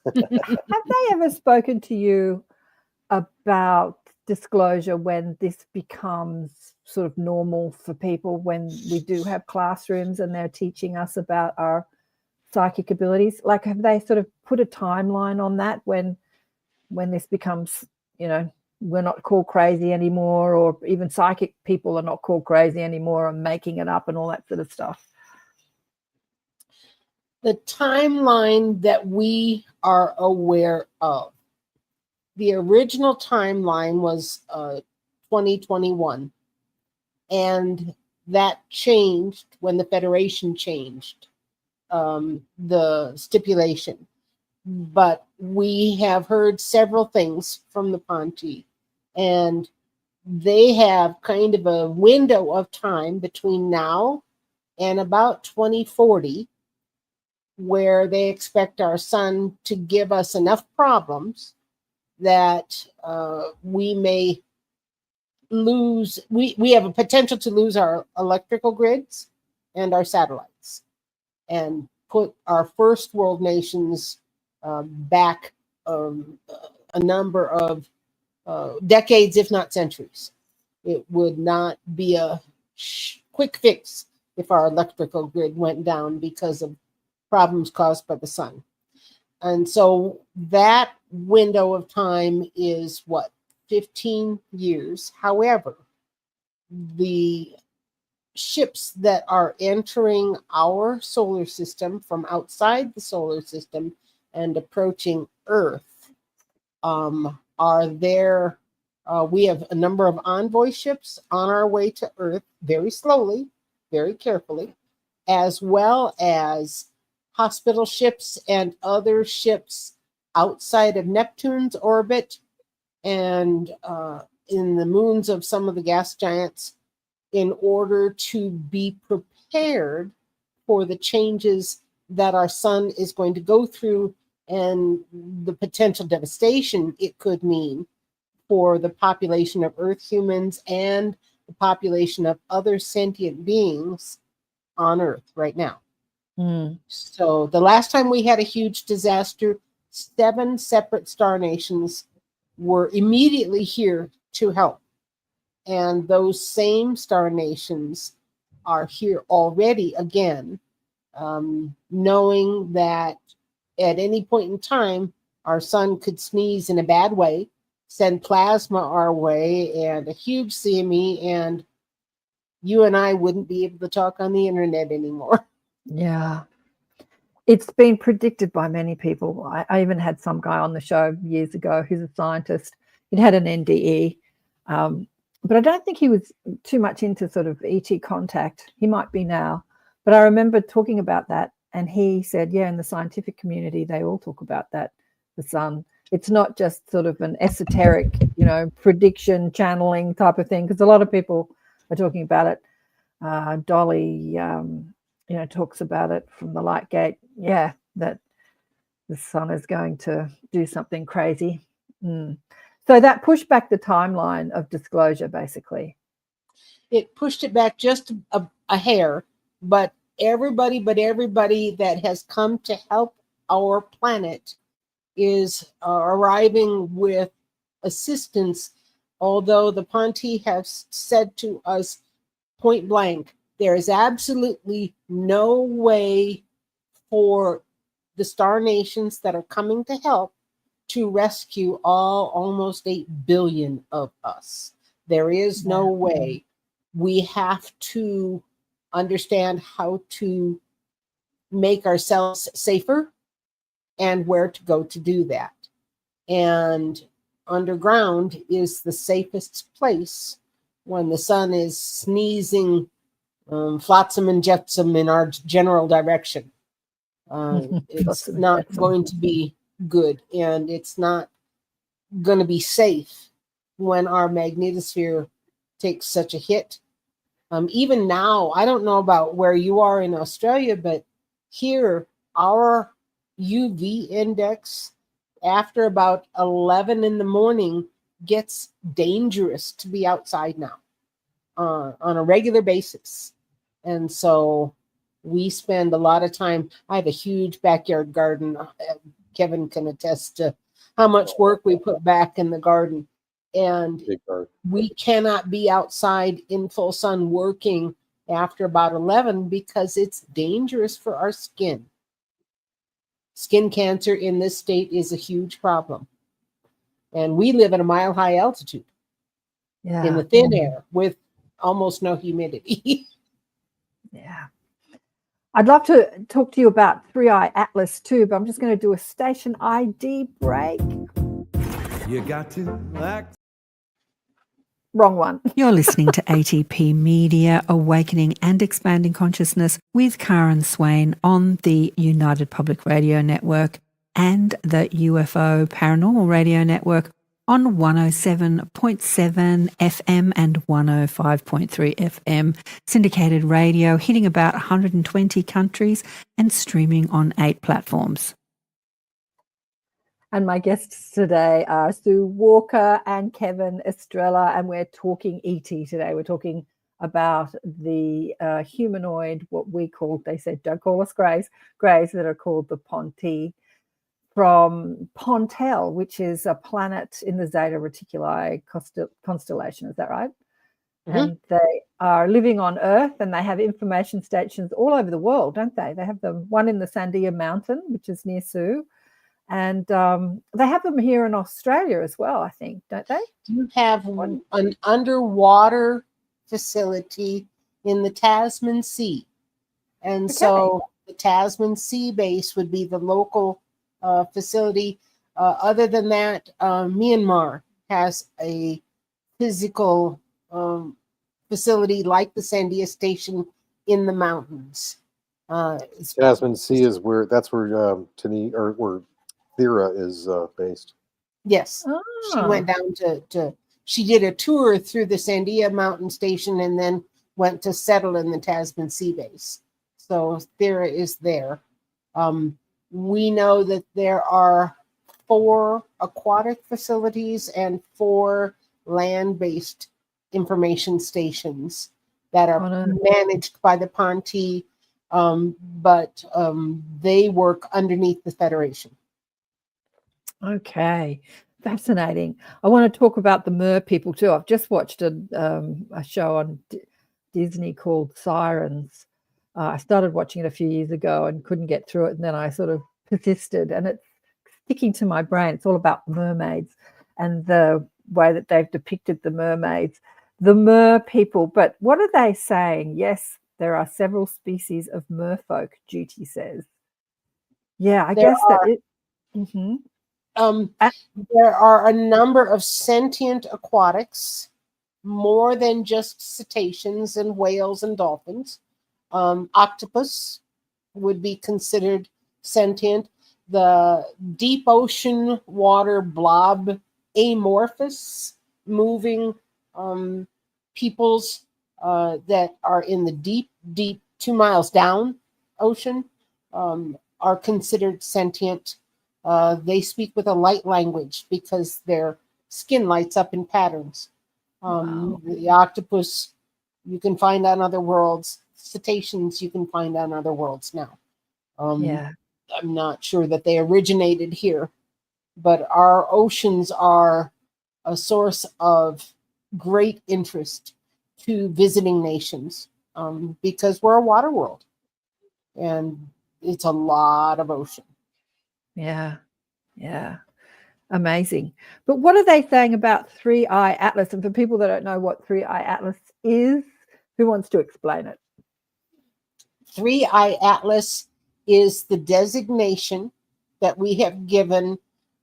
Have they ever spoken to you about disclosure when this becomes sort of normal for people, when we do have classrooms and they're teaching us about our psychic abilities? Like, have they sort of put a timeline on that when this becomes, we're not called crazy anymore, or even psychic people are not called crazy anymore and making it up and all that sort of stuff? The timeline that we are aware of, the original timeline was 2021, and that changed when the Federation changed the stipulation. But we have heard several things from the Ponti, and they have kind of a window of time between now and about 2040 where they expect our sun to give us enough problems that we may lose, we have a potential to lose our electrical grids and our satellites, and put our first world nations back a number of decades, if not centuries. It would not be a quick fix if our electrical grid went down because of problems caused by the sun. And so that window of time is 15 years. However, the ships that are entering our solar system from outside the solar system and approaching Earth are there. We have a number of envoy ships on our way to Earth, very slowly, very carefully, as well as hospital ships and other ships outside of Neptune's orbit and in the moons of some of the gas giants, in order to be prepared for the changes that our sun is going to go through and the potential devastation it could mean for the population of Earth humans and the population of other sentient beings on Earth right now. So the last time we had a huge disaster, 7 separate star nations were immediately here to help. And those same star nations are here already again, knowing that at any point in time, our sun could sneeze in a bad way, send plasma our way and a huge CME, and you and I wouldn't be able to talk on the internet anymore. Yeah. It's been predicted by many people. I even had some guy on the show years ago who's a scientist. He'd had an NDE, but I don't think he was too much into sort of ET contact. He might be now. But I remember talking about that, and he said, yeah, in the scientific community, they all talk about that, the sun. It's not just sort of an esoteric, prediction, channeling type of thing, because a lot of people are talking about it. Dolly, talks about it from the light gate. Yeah, that the sun is going to do something crazy. So that pushed back the timeline of disclosure, basically. It pushed it back just a hair, but everybody that has come to help our planet is arriving with assistance, although the Ponti have said to us point blank, there is absolutely no way for the star nations that are coming to help to rescue almost 8 billion of us. There is no way. We have to understand how to make ourselves safer and where to go to do that. And underground is the safest place when the sun is sneezing flotsam and jetsam in our general direction. It's not going to be good, and it's not going to be safe when our magnetosphere takes such a hit. Even now, I don't know about where you are in Australia, but here, our UV index after about 11 in the morning gets dangerous to be outside now on a regular basis. And so we spend a lot of time. I have a huge backyard garden. Kevin can attest to how much work we put back in the garden. And we cannot be outside in full sun working after about 11 because it's dangerous for our skin. Skin cancer in this state is a huge problem. And we live at a mile-high altitude in the thin air with almost no humidity. Yeah. I'd love to talk to you about 3i Atlas too, but I'm just going to do a station ID break. You got to act. Wrong one. You're listening to ATP Media, Awakening and Expanding Consciousness with Karen Swain on the United Public Radio Network and the UFO Paranormal Radio Network on 107.7 FM and 105.3 FM. Syndicated radio hitting about 120 countries and streaming on 8 platforms. And my guests today are Sue Walker and Kevin Estrella, and we're talking ET today. We're talking about the humanoid, what we call, they said, don't call us greys that are called the Ponti from Pontel, which is a planet in the Zeta Reticuli constellation. Is that right? Mm-hmm. And they are living on Earth, and they have information stations all over the world, don't they? They have them, one in the Sandia Mountain, which is near Sue. And they have them here in Australia as well, I think, don't they? You have an underwater facility in the Tasman Sea. And so the Tasman Sea base would be the local facility. Other than that, Myanmar has a physical facility like the Sandia Station in the mountains. Tasman Sea is where where Thera is based. Yes. She went down she did a tour through the Sandia Mountain Station and then went to settle in the Tasman Sea base. So Thera is there. We know that there are 4 aquatic facilities and 4 land-based information stations that are managed by the Ponti, but they work underneath the Federation. Okay, fascinating. I want to talk about the Mer people too. I've just watched a show on Disney called Sirens. I started watching it a few years ago and couldn't get through it, and then I sort of persisted, and it's sticking to my brain. It's all about mermaids, and the way that they've depicted the mermaids, the mer people. But what are they saying? Yes, there are several species of merfolk, Duty says. Yeah, I guess that it. Mm-hmm. There are a number of sentient aquatics, more than just cetaceans and whales and dolphins. Octopus would be considered sentient. The deep ocean water blob amorphous moving peoples that are in the deep 2 miles down ocean are considered sentient. They speak with a light language because their skin lights up in patterns. Wow. The octopus you can find on other worlds. Cetaceans you can find on other worlds now. Yeah. I'm not sure that they originated here, but our oceans are a source of great interest to visiting nations because we're a water world and it's a lot of ocean. Yeah. Yeah. Amazing. But what are they saying about 3-Eye Atlas? And for people that don't know what 3-Eye Atlas is, who wants to explain it? 3-Eye Atlas is the designation that we have given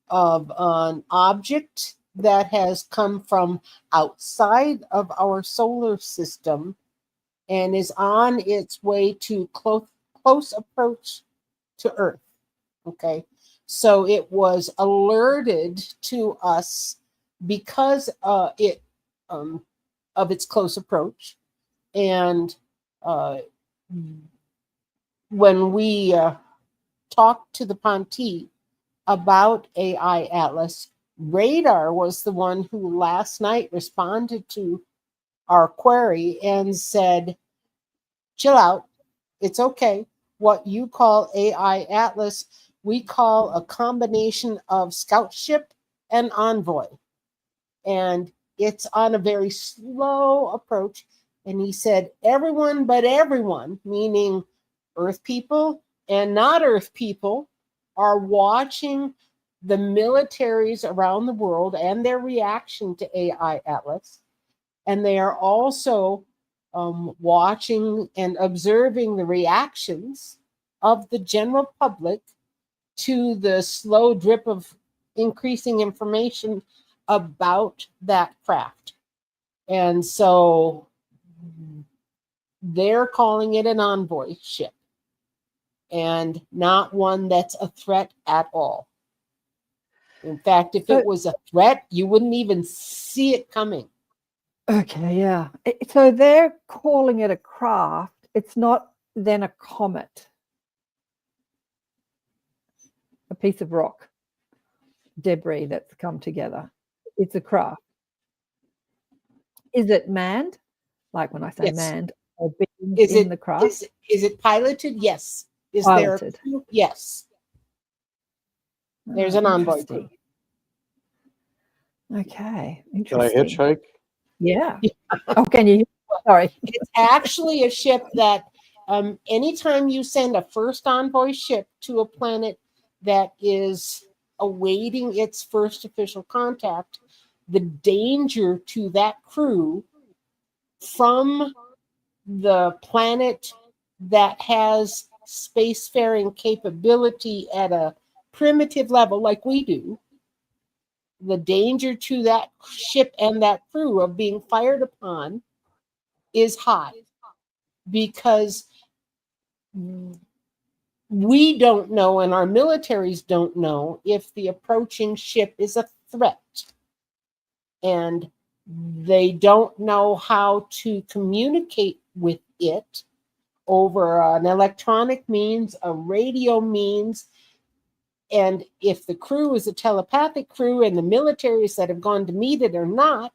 of an object that has come from outside of our solar system and is on its way to close approach to Earth. Okay, so it was alerted to us because of its close approach, and when we talked to the Ponti about AI Atlas, Radar was the one who last night responded to our query and said, chill out, it's okay. What you call AI Atlas, we call a combination of scout ship and envoy. And it's on a very slow approach. And he said, everyone but everyone, meaning Earth people and not Earth people, are watching the militaries around the world and their reaction to AI Atlas. And they are also watching and observing the reactions of the general public to the slow drip of increasing information about that craft. And so they're calling it an envoy ship and not one that's a threat at all. In fact, if it was a threat, you wouldn't even see it coming. Okay, yeah. So they're calling it a craft. It's not then a comet, a piece of rock, debris that's come together. It's a craft. Is it manned? Like when I say Yes. Manned, or beings in the craft? Is it piloted? Yes. Is Piloted. there? Yes. There's an envoy crew. Okay, Can I interesting. hitchhike? Yeah. Oh, can you? Sorry. It's actually a ship that anytime you send a first envoy ship to a planet that is awaiting its first official contact, the danger to that crew from the planet that has spacefaring capability at a primitive level like we do, the danger to that ship and that crew of being fired upon is high because we don't know and our militaries don't know if the approaching ship is a threat. And they don't know how to communicate with it over an electronic means, a radio means. And if the crew is a telepathic crew and the militaries that have gone to meet it are not,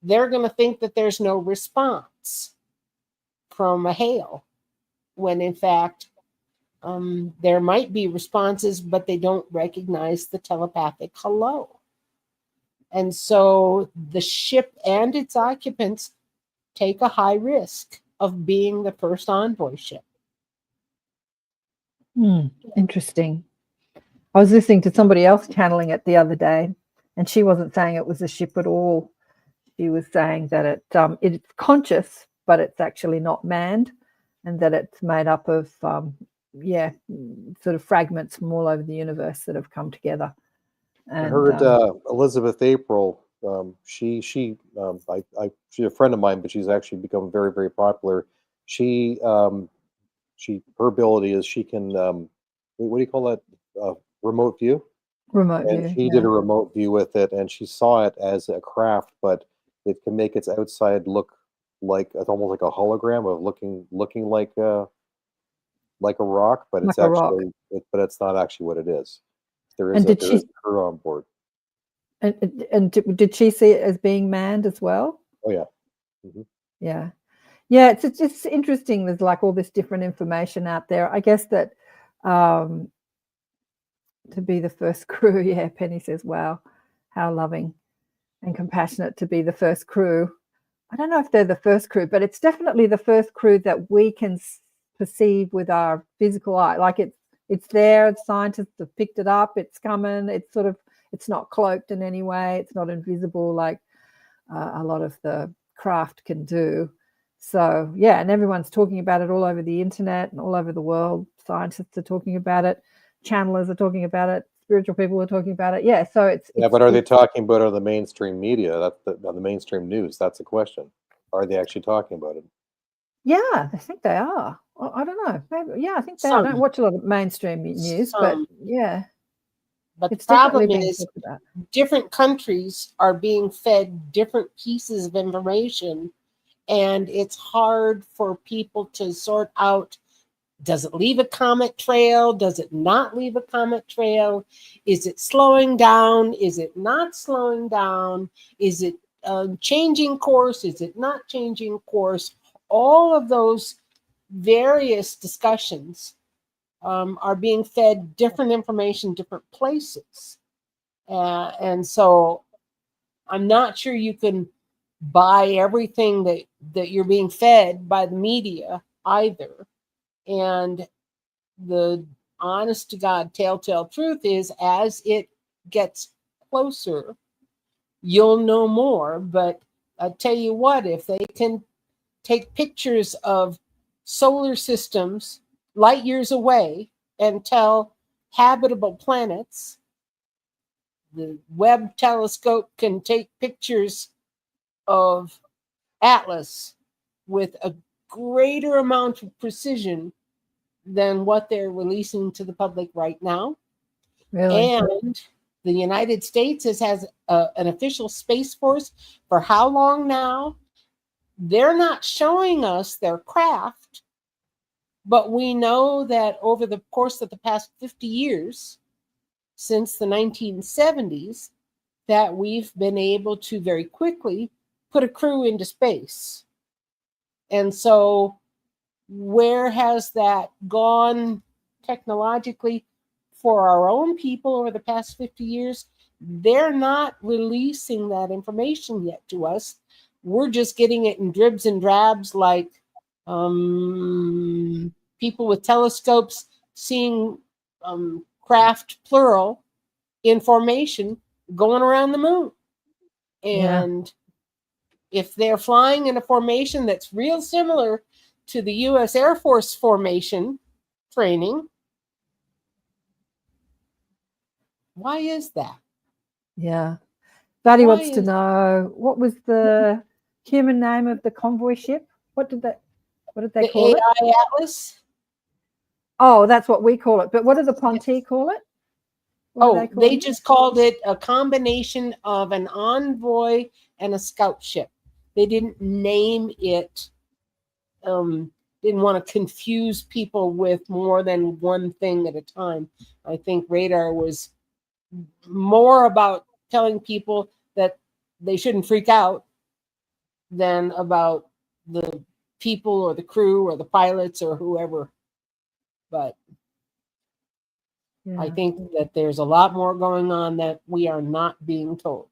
they're going to think that there's no response from a hail, when in fact there might be responses, but they don't recognize the telepathic hello. And so the ship and its occupants take a high risk of being the first envoy ship. Interesting. I was listening to somebody else channeling it the other day, And she wasn't saying it was a ship at all. She was saying that it's conscious, but it's actually not manned, and that it's made up of sort of fragments from all over the universe that have come together. And I heard Elizabeth April. She's a friend of mine, but she's actually become very, very popular. Her ability is she can what do you call that? Remote view. Remote And view. she did a remote view with it, and she saw it as a craft, but it can make its outside look like it's almost like a hologram of looking like a rock, but it's Like a rock. actually but it's not actually what it is. There is And did there she is a crew on board. and did she see it as being manned as well? Oh yeah. Mm-hmm. Yeah. Yeah, it's interesting. There's like all this different information out there. I guess that to be the first crew, yeah, Penny says, wow, how loving and compassionate to be the first crew. I don't know if they're the first crew, but it's definitely the first crew that we can perceive with our physical eye. Like it's there, scientists have picked it up, it's coming, it's not cloaked in any way, it's not invisible like a lot of the craft can do. So yeah, and everyone's talking about it all over the internet and all over the world. Scientists are talking about it, channelers are talking about it, spiritual people are talking about it. Yeah, so but are they talking about it on the mainstream media? That's the mainstream news. That's the question. Are they actually talking about it? Yeah, I think they are. I don't know. Maybe, yeah, I think they are. I don't watch a lot of mainstream news, but yeah. But it's the problem definitely being is talked about. different countries are being fed different pieces of information, and it's hard for people to sort out, does it leave a comet trail? Does it not leave a comet trail? Is it slowing down? Is it not slowing down? Is it changing course? Is it not changing course? All of those various discussions are being fed different information, different places. And so I'm not sure you can buy everything that you're being fed by the media either. And the honest to God telltale truth is, as it gets closer, you'll know more. But I tell you what, if they can take pictures of solar systems light years away and tell habitable planets, the Webb telescope can take pictures of Atlas with a greater amount of precision than what they're releasing to the public right now. Really? And the United States has an official space force for how long now? They're not showing us their craft, but we know that over the course of the past 50 years, since the 1970s, that we've been able to very quickly put a crew into space. And so where has that gone technologically for our own people over the past 50 years? They're not releasing that information yet to us. We're just getting it in dribs and drabs, like people with telescopes seeing craft, plural, in formation going around the moon. And if they're flying in a formation that's real similar to the U.S. Air Force formation training, why is that? Yeah. Buddy wants to know, what was the human name of the convoy ship? What did they call it? AI Atlas. Oh, that's what we call it. But what do the Ponti call it? They just called it a combination of an envoy and a scout ship. They didn't name it. Didn't want to confuse people with more than one thing at a time. I think radar was more about telling people that they shouldn't freak out than about the people or the crew or the pilots or whoever. But I think that there's a lot more going on that we are not being told.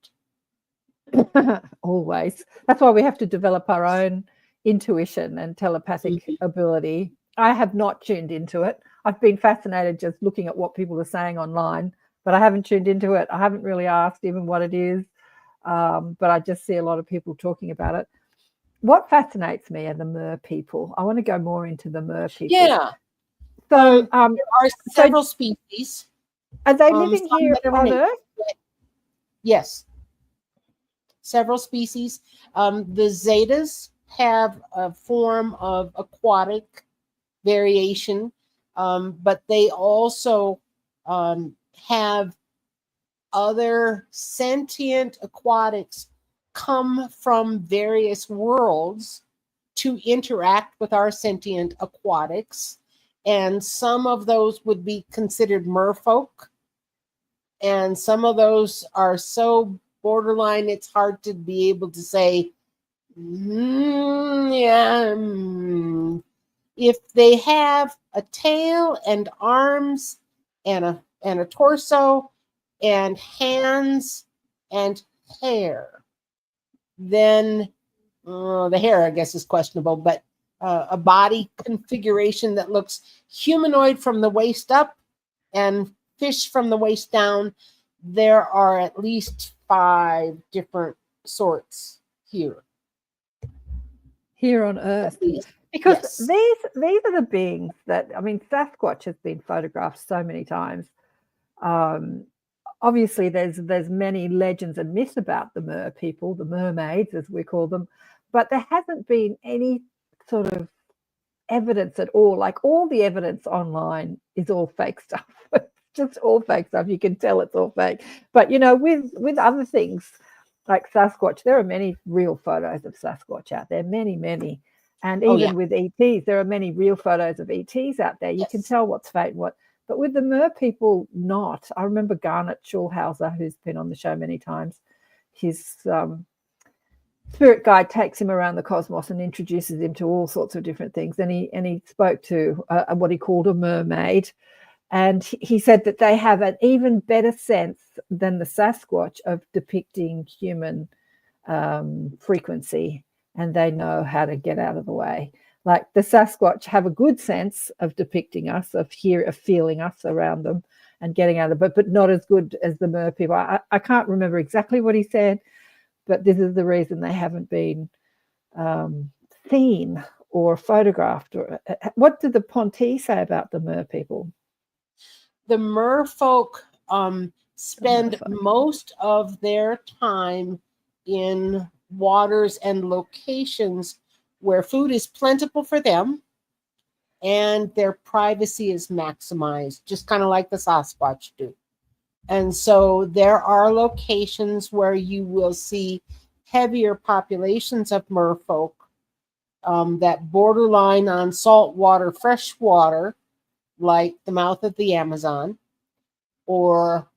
Always. That's why we have to develop our own intuition and telepathic ability. I have not tuned into it. I've been fascinated just looking at what people are saying online but I haven't tuned into it. I haven't really asked even what it is, but I just see a lot of people talking about it. What fascinates me are the mer people. I want to go more into the mer people. Yeah. So, there are several species. are they living some here that are on native. Earth? Yes. Several species. The Zetas have a form of aquatic variation, but they also have other sentient aquatics come from various worlds to interact with our sentient aquatics. And some of those would be considered merfolk. And some of those are so borderline, it's hard to be able to say, if they have a tail and arms and a torso and hands and hair, then the hair, I guess, is questionable, but a body configuration that looks humanoid from the waist up and fish from the waist down, there are at least 5 different sorts here. Here on Earth. Because these are the beings that, I mean, Sasquatch has been photographed so many times. Obviously, there's many legends and myths about the mer people, the mermaids, as we call them, but there hasn't been any sort of evidence at all. Like, all the evidence online is all fake stuff. Just all fake stuff. You can tell it's all fake. But, you know, with other things like Sasquatch, there are many real photos of Sasquatch out there, many. And even with ETs, there are many real photos of ETs out there. You can tell what's fake and what. But with the mer people, not. I remember Garnet Schulhauser, who's been on the show many times. His spirit guide takes him around the cosmos and introduces him to all sorts of different things. And he spoke to what he called a mermaid. And he said that they have an even better sense than the Sasquatch of depicting human frequency, and they know how to get out of the way. Like, the Sasquatch have a good sense of depicting us, of feeling us around them and getting out of it, but not as good as the mer people. I can't remember exactly what he said, but this is the reason they haven't been seen or photographed. What did the Ponti say about the mer people? The merfolk spend most of their time in waters and locations where food is plentiful for them and their privacy is maximized, just kind of like the Sasquatch do. And so there are locations where you will see heavier populations of merfolk that borderline on saltwater, freshwater, like the mouth of the Amazon, or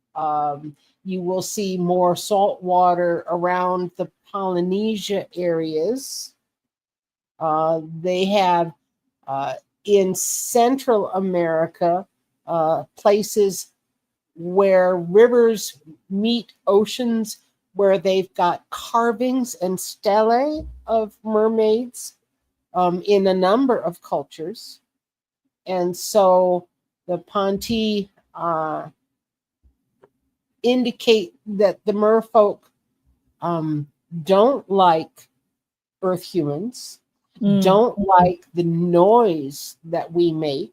you will see more salt water around the Polynesia areas. They have in Central America places where rivers meet oceans, where they've got carvings and stelae of mermaids in a number of cultures. And so the Ponti indicate that the merfolk don't like Earth humans, don't like the noise that we make,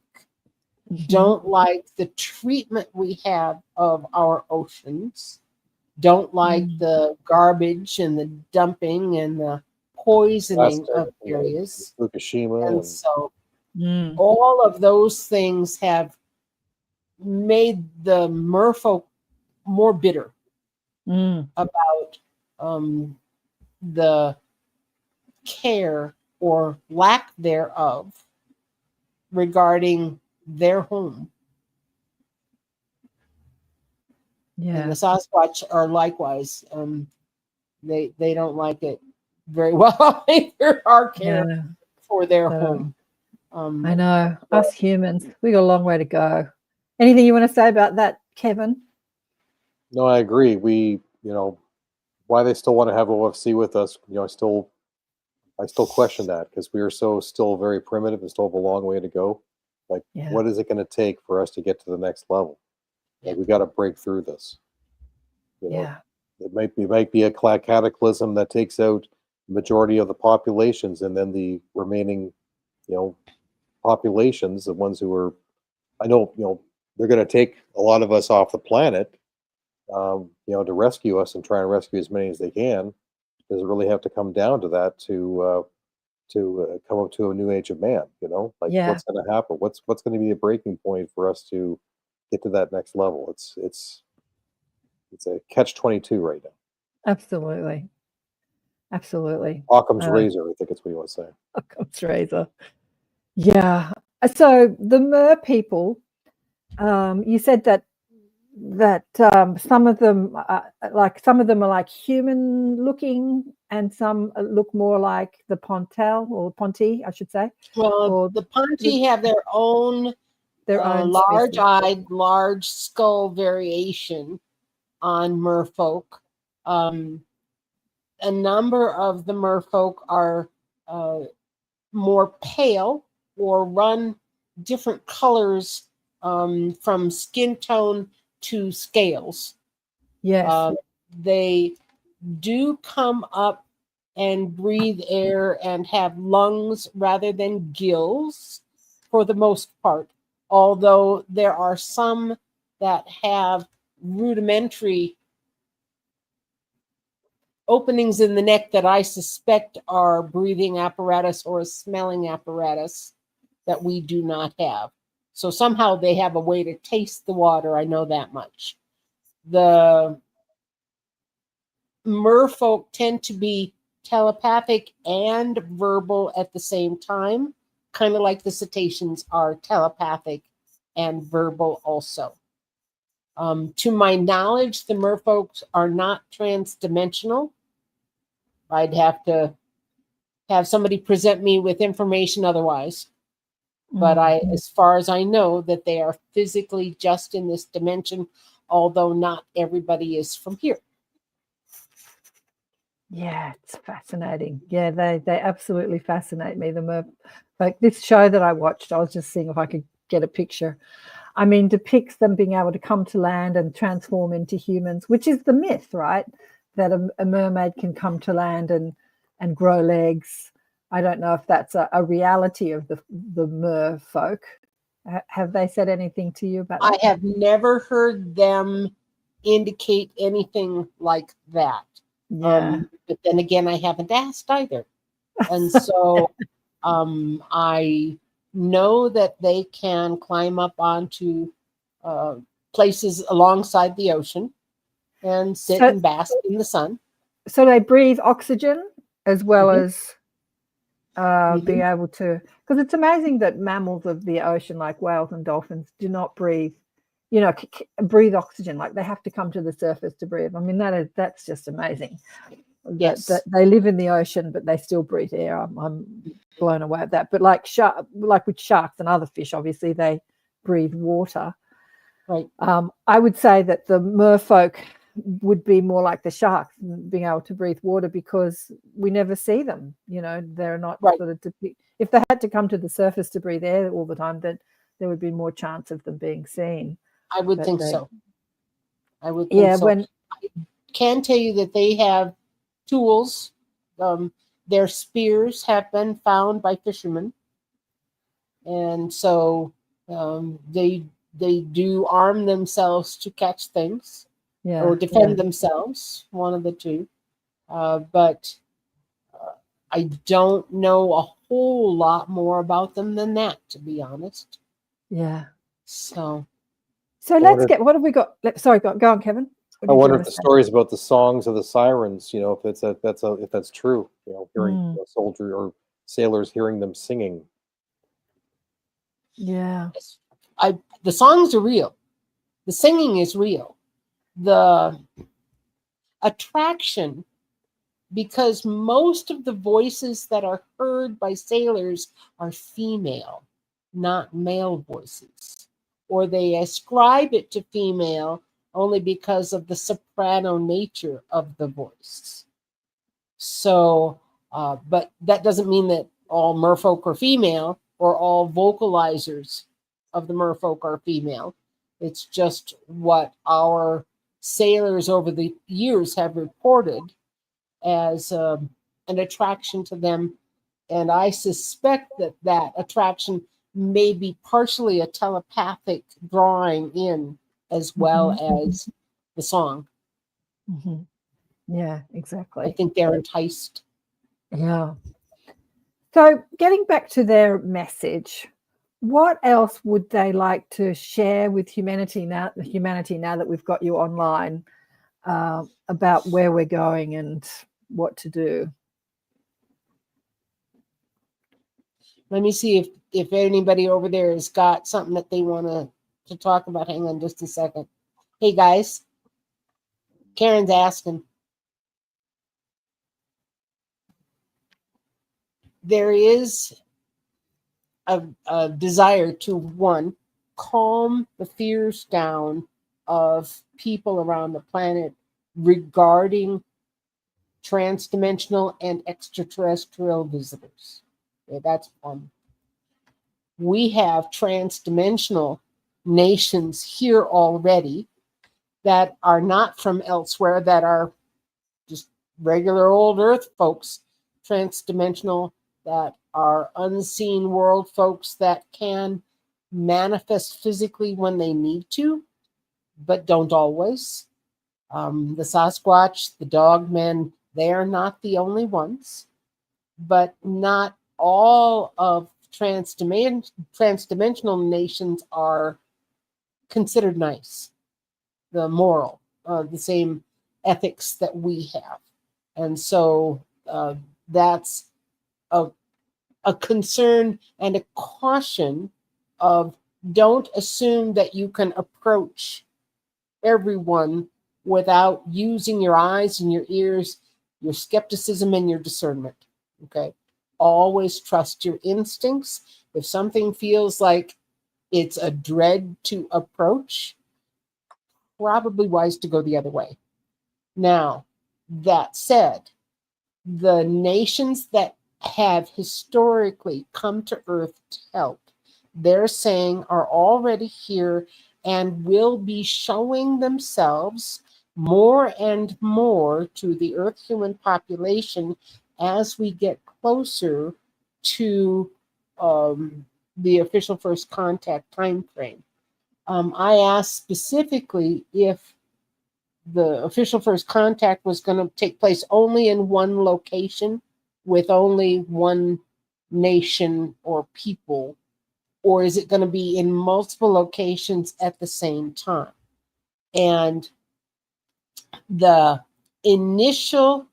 don't like the treatment we have of our oceans, don't like the garbage and the dumping and the poisoning of areas. Fukushima. And so all of those things have made the merfolk more bitter about the care or lack thereof regarding their home. And the Sasquatch are likewise. They don't like it very well either, our care for their home. I know, us humans, we got a long way to go. Anything you want to say about that, Kevin? No, I agree. We, why they still want to have OFC with us, I still question that, because we are still very primitive and still have a long way to go. Like, what is it going to take for us to get to the next level? Like, we got to break through this. You know, Yeah. it might be a cataclysm that takes out the majority of the populations, and then the remaining, populations, the ones who are, I know, they're going to take a lot of us off the planet, to rescue us and try and rescue as many as they can. Does it really have to come down to that to come up to a new age of man? Like, Yeah. what's going to happen? What's going to be a breaking point for us to get to that next level? It's a catch-22 right now. Absolutely. Absolutely. Occam's razor, I think it's what you want to say. Occam's razor. Yeah. So the mer people, you said that some of them are like human looking, and some look more like the Ponti, I should say. Well, Or the Ponti have their own species. large-eyed, large skull variation on merfolk. A number of the merfolk are more pale or run different colors from skin tone to scales. Yes. They do come up and breathe air and have lungs rather than gills for the most part, although there are some that have rudimentary openings in the neck that I suspect are breathing apparatus or a smelling apparatus that we do not have. So somehow they have a way to taste the water. I know that much. The merfolk tend to be telepathic and verbal at the same time, kind of like the cetaceans are telepathic and verbal also. To my knowledge, the merfolks are not transdimensional. I'd have to have somebody present me with information otherwise. But as far as I know, that they are physically just in this dimension, although not everybody is from here. Yeah, it's fascinating. Yeah, they absolutely fascinate me. Like this show that I watched, I was just seeing if I could get a picture. I mean, depicts them being able to come to land and transform into humans, which is the myth, right? That a mermaid can come to land and grow legs. I don't know if that's a reality of the mer folk. Have they said anything to you about that? I have never heard them indicate anything like that. Yeah. But then again, I haven't asked either. And so I know that they can climb up onto places alongside the ocean and sit and bask in the sun. So they breathe oxygen as well as being Mhm. able to, because it's amazing that mammals of the ocean like whales and dolphins do not breathe, breathe oxygen. Like they have to come to the surface to breathe. I mean, that's just amazing. Yes. That they live in the ocean, but they still breathe air. I'm blown away at that. But like with sharks and other fish, obviously they breathe water. Right. I would say that the merfolk would be more like the sharks, being able to breathe water, because we never see them. They're not sort of if they had to come to the surface to breathe air all the time, then there would be more chance of them being seen. I would think so. I would think yeah, so. when I can tell you that they have tools. Their spears have been found by fishermen, and so they do arm themselves to catch things or defend themselves, one of the two. But I don't know a whole lot more about them than that, to be honest. Yeah. So let's get. What have we got? Sorry, go on, Kevin. I wonder if the stories about the songs of the sirens, if that's true. Hearing soldier or sailors hearing them singing. Yeah. The songs are real. The singing is real. The attraction, because most of the voices that are heard by sailors are female, not male voices. Or they ascribe it to female only because of the soprano nature of the voice. So, but that doesn't mean that all merfolk are female or all vocalizers of the merfolk are female. It's just what our sailors over the years have reported as an attraction to them. And I suspect that that attraction may be partially a telepathic drawing in as well as the song. Yeah, I exactly. think they're enticed. Yeah. So getting back to their message, what else would they like to share with humanity now that we've got you online, about where we're going and what to do? Let me see if anybody over there has got something that they want to talk about. Hang on just a second. Hey, guys. Karen's asking. There is a desire to, one, calm the fears down of people around the planet regarding transdimensional and extraterrestrial visitors. Okay, that's one. We have transdimensional nations here already that are not from elsewhere, that are just regular old Earth folks, transdimensional, that are unseen world folks that can manifest physically when they need to, but don't always. The Sasquatch, the Dogmen, they are not the only ones, but not all of transdimensional nations are considered nice, the moral, the same ethics that we have. And so that's a concern and a caution of, don't assume that you can approach everyone without using your eyes and your ears, your skepticism and your discernment. Okay. Always trust your instincts. If something feels like it's a dread to approach, probably wise to go the other way. Now, that said, the nations that have historically come to Earth to help, they're saying are already here and will be showing themselves more and more to the Earth human population as we get closer to the official first contact time frame. I asked specifically if the official first contact was going to take place only in one location with only one nation or people, or is it going to be in multiple locations at the same time? And the initial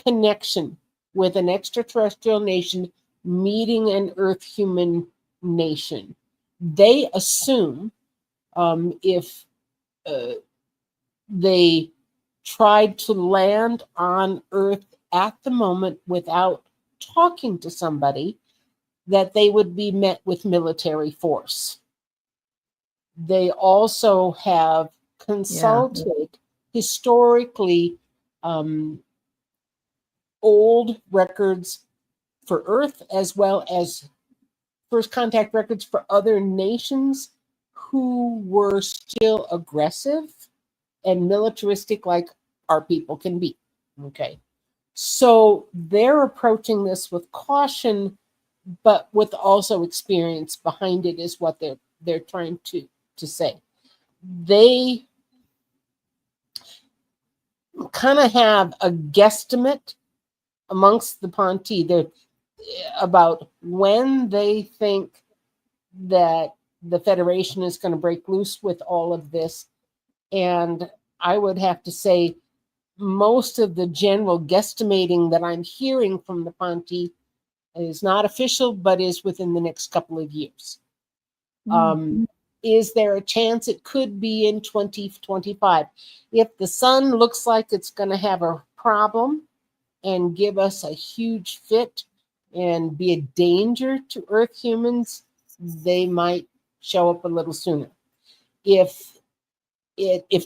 connection with an extraterrestrial nation meeting an Earth human nation, they assume if they tried to land on Earth at the moment without talking to somebody, that they would be met with military force. They also have consulted historically old records for Earth, as well as first contact records for other nations who were still aggressive and militaristic like our people can be. Okay. So they're approaching this with caution, but with also experience behind it, is what they're trying to say. They kind of have a guesstimate amongst the Ponti about when they think that the Federation is going to break loose with all of this. And I would have to say most of the general guesstimating that I'm hearing from the Ponti is not official, but is within the next couple of years. Is there a chance it could be in 2025? If the sun looks like it's going to have a problem and give us a huge fit and be a danger to Earth humans, they might show up a little sooner. If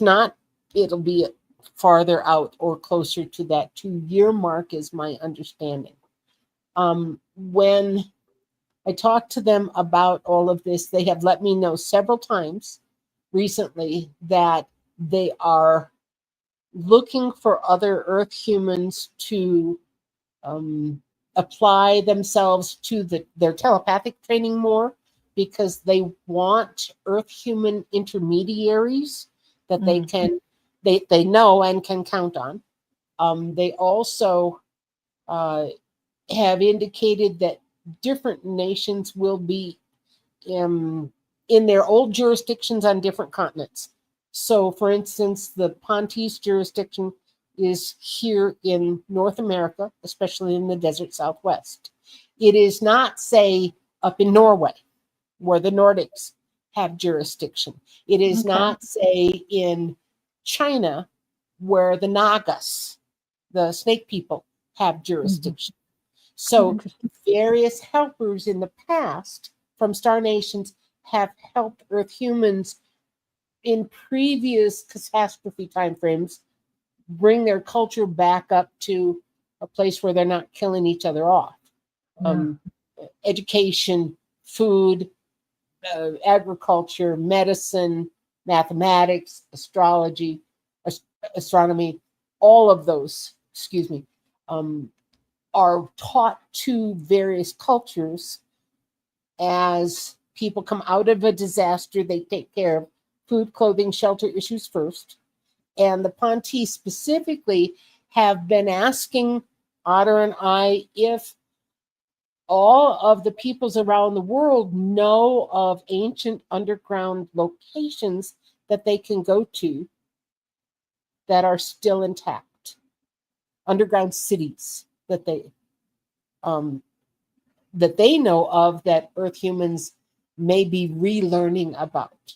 not, it'll be farther out or closer to that 2-year mark, is my understanding. When I talked to them about all of this, they have let me know several times recently that they are looking for other Earth humans to apply themselves to their telepathic training more, because they want Earth human intermediaries that they know and can count on. They also have indicated that different nations will be in their old jurisdictions on different continents. So, for instance, the Ponti's jurisdiction is here in North America, especially in the desert Southwest. It is not, say, up in Norway, where the Nordics have jurisdiction. It is not, say, in China, where the Nagas, the snake people, have jurisdiction. So various helpers in the past from star nations have helped Earth humans in previous catastrophe timeframes bring their culture back up to a place where they're not killing each other off. Education, food, agriculture, medicine, mathematics, astrology, astronomy, all of those, are taught to various cultures. As people come out of a disaster, they take care of food, clothing, shelter issues first. And the Ponti specifically have been asking Otter and I if all of the peoples around the world know of ancient underground locations that they can go to that are still intact, underground cities that they know of, that Earth humans may be relearning about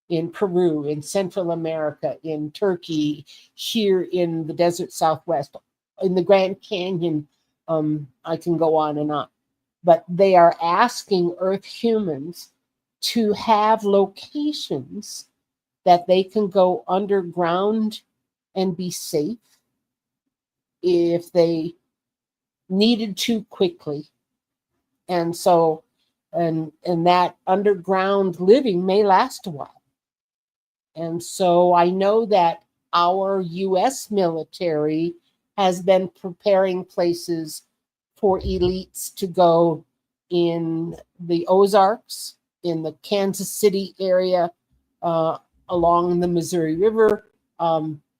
in Peru, in Central America, in Turkey, here in the desert Southwest, in the Grand Canyon. I can go on and on. But they are asking Earth humans to have locations that they can go underground and be safe if they needed to quickly. And so, and that underground living may last a while. And so I know that our U.S. military has been preparing places for elites to go in the Ozarks, in the Kansas City area, along the Missouri River,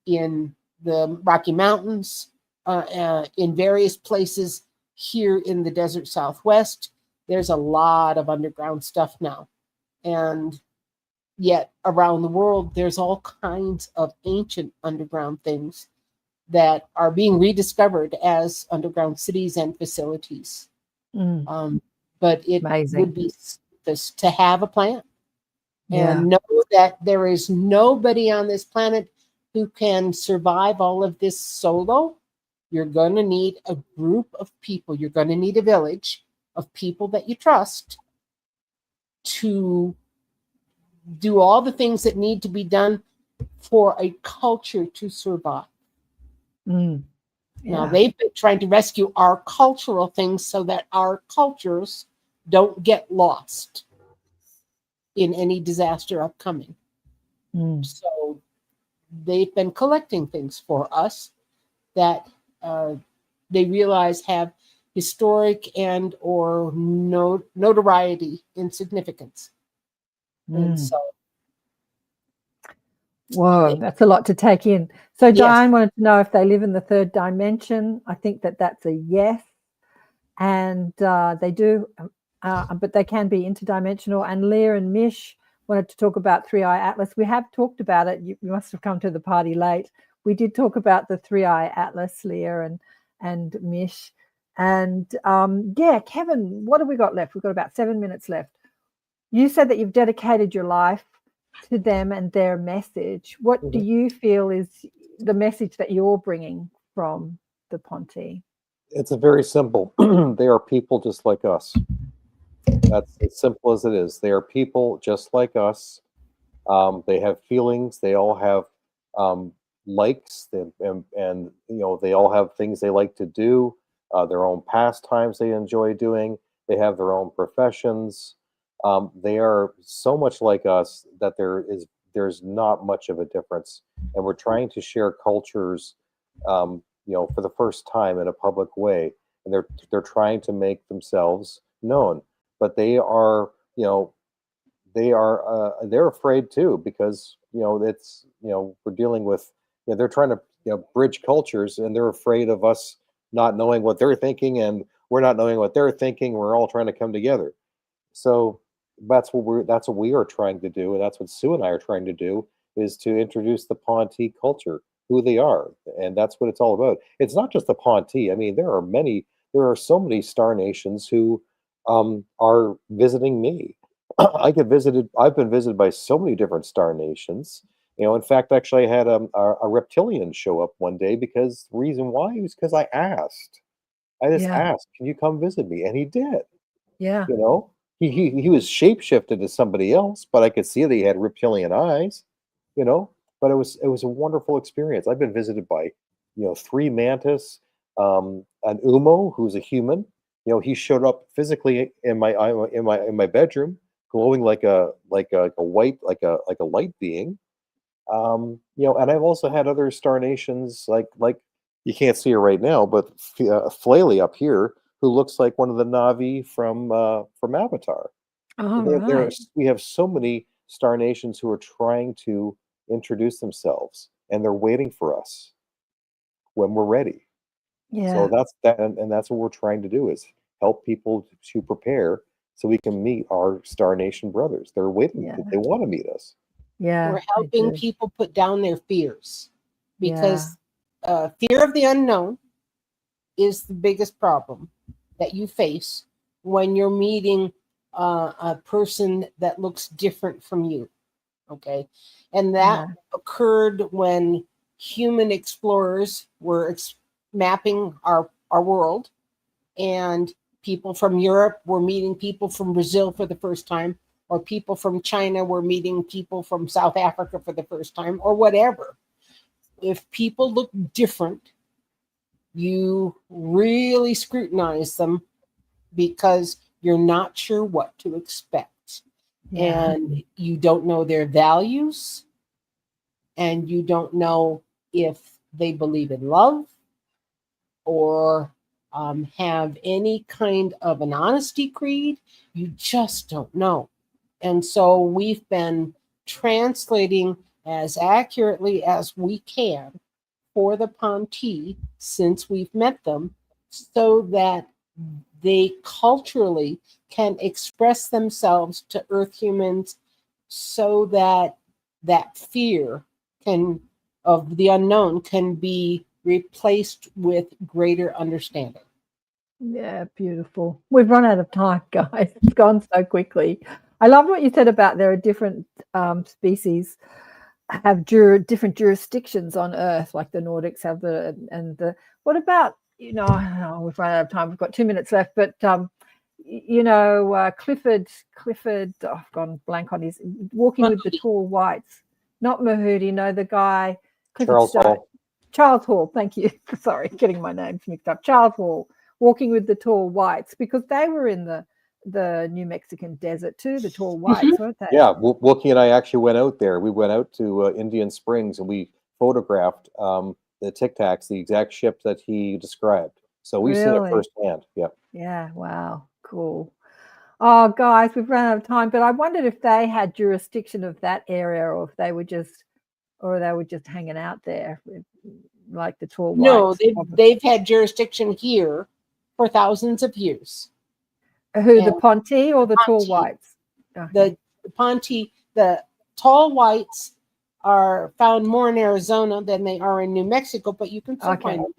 in the Rocky Mountains, in various places here in the desert Southwest. There's a lot of underground stuff now. And yet around the world, there's all kinds of ancient underground things that are being rediscovered as underground cities and facilities. But it would be this to have a plan and know that there is nobody on this planet who can survive all of this solo. You're going to need a group of people. You're going to need a village of people that you trust to do all the things that need to be done for a culture to survive. Now, they've been trying to rescue our cultural things so that our cultures don't get lost in any disaster upcoming. So they've been collecting things for us that they realize have historic and or notoriety and significance. And so, whoa, that's a lot to take in. So Diane wanted to know if they live in the third dimension. I think that that's a yes. And they do, but they can be interdimensional. And Leah and Mish wanted to talk about Three-Eye Atlas. We have talked about it. You must have come to the party late. We did talk about the Three-Eye Atlas, Leah and Mish. And Kevin, what have we got left? We've got about 7 minutes left. You said that you've dedicated your life to them and their message. What do you feel is the message that you're bringing from the Ponti? It's a very simple. They are people just like us. That's as simple as it is. They are people just like us. They have feelings. They all have likes, and they all have things they like to do. Their own pastimes they enjoy doing. They have their own professions. They are so much like us that there is there's not much of a difference, and we're trying to share cultures, for the first time in a public way, and they're trying to make themselves known, but they're afraid too, because it's we're dealing with, they're trying to bridge cultures, and they're afraid of us not knowing what they're thinking, and we're not knowing what they're thinking. We're all trying to come together. So that's what we are trying to do, and that's what Sue and I are trying to do, is to introduce the Ponti culture, who they are, and that's what it's all about. It's not just the Ponti. I mean, there are so many star nations who are visiting me. I've been visited by so many different star nations. In fact, actually, I had a reptilian show up one day, because the reason why was because I asked. I just Yeah. asked, "Can you come visit me?" And he did. Yeah. He was shapeshifted to somebody else, but I could see that he had reptilian eyes. But it was a wonderful experience. I've been visited by, 3 mantis, an Umo who's a human. He showed up physically in my bedroom, glowing like a white, like a light being. And I've also had other star nations, like you can't see her right now, but Flaley up here, who looks like one of the Na'vi from Avatar. All There right. we have so many star nations who are trying to introduce themselves, and they're waiting for us when we're ready. So Yeah. and that's what we're trying to do, is help people to prepare, so we can meet our star nation brothers. They're waiting. Yeah. They want to meet us. Yeah. We're they helping do. people put down their fears, Yeah. because fear of the unknown is the biggest problem that you face when you're meeting a person that looks different from you. Okay. And that occurred when human explorers were mapping our world, and people from Europe were meeting people from Brazil for the first time, or people from China were meeting people from South Africa for the first time, or whatever. If people look different, you really scrutinize them, because you're not sure what to expect. Yeah. And you don't know their values, and you don't know if they believe in love, or have any kind of an honesty creed. You just don't know. And so we've been translating as accurately as we can for the Ponti since we've met them, so that they culturally can express themselves to Earth humans, so that that fear of the unknown can be replaced with greater understanding. Yeah, beautiful. We've run out of time, guys. It's gone so quickly. I love what you said about there are different species have different jurisdictions on Earth, like the Nordics have what about, we've run out of time. We've got 2 minutes left, but Clifford, I've gone blank on his Walking with the Tall Whites. Not Mahudi, no, the guy, Clifford Charles Stone. Hall. Charles Hall, thank you. Sorry, getting my names mixed up. Charles Hall, Walking with the Tall Whites, because they were in the New Mexican desert too, the Tall Whites, weren't they? Yeah, Wookie and I actually went out there. We went out to Indian Springs, and we photographed the Tic Tacs, the exact ship that he described. So we've seen it Really? firsthand. Yeah. Yeah, wow, cool. Oh, guys, we've run out of time, but I wondered if they had jurisdiction of that area, or if they were just hanging out there, like the Tall Whites. No, they've had jurisdiction here for thousands of years. Who, the Ponti or the Tall Whites? Okay. The Ponti, the Tall Whites are found more in Arizona than they are in New Mexico, but you can still find them.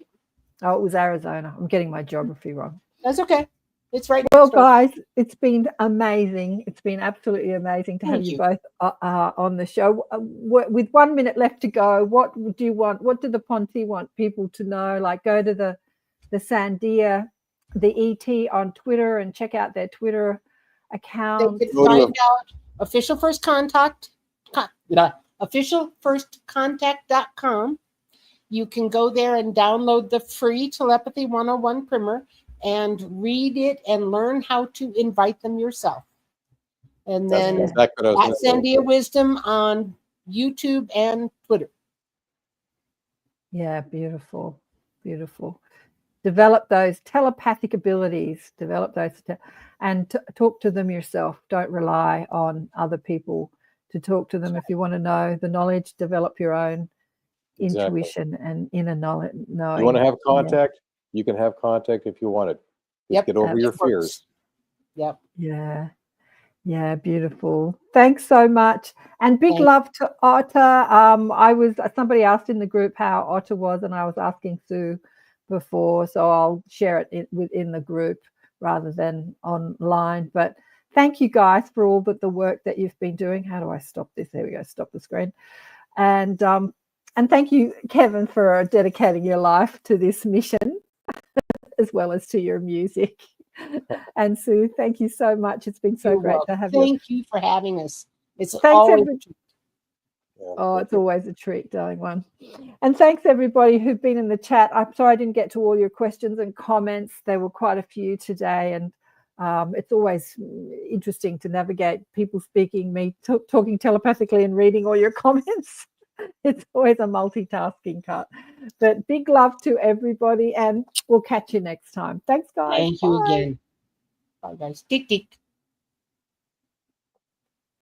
Oh, it was Arizona. I'm getting my geography wrong. That's okay. It's right. Well, guys, it's been amazing. It's been absolutely amazing to have you both on the show. With 1 minute left to go, what do you want? What do the Ponti want people to know? Like, go to the Sandia, the ET on Twitter, and check out their Twitter account. They can find out official first contact, officialfirstcontact.com. You can go there and download the free Telepathy 101 primer and read it and learn how to invite them yourself. And then at Sandia Wisdom on YouTube and Twitter. Yeah, beautiful, beautiful. Develop those telepathic abilities, and talk to them yourself. Don't rely on other people to talk to them. If you want to know the knowledge, develop your own intuition and inner knowledge. You want to have contact? You can have contact if you want it. Just get over your fears. Yep. Yeah. Yeah, beautiful. Thanks so much. And big love to Otter. Somebody asked in the group how Otter was, and I was asking Sue before, so I'll share it within the group rather than online. But thank you guys for all the work that you've been doing. How do I stop this? There we go, stop the screen. And thank you, Kevin, for dedicating your life to this mission as well as to your music. And Sue, thank you so much. It's been so You're great welcome. to have you. Thank you for having us. It's Thanks, always it's always a treat, darling one. And thanks everybody who've been in the chat. I'm sorry I didn't get to all your questions and comments. There were quite a few today, and it's always interesting to navigate people speaking, me talking telepathically and reading all your comments. It's always a multitasking cut. But big love to everybody, and we'll catch you next time. Thanks, guys. Thank you again. Bye, guys. Tick, tick.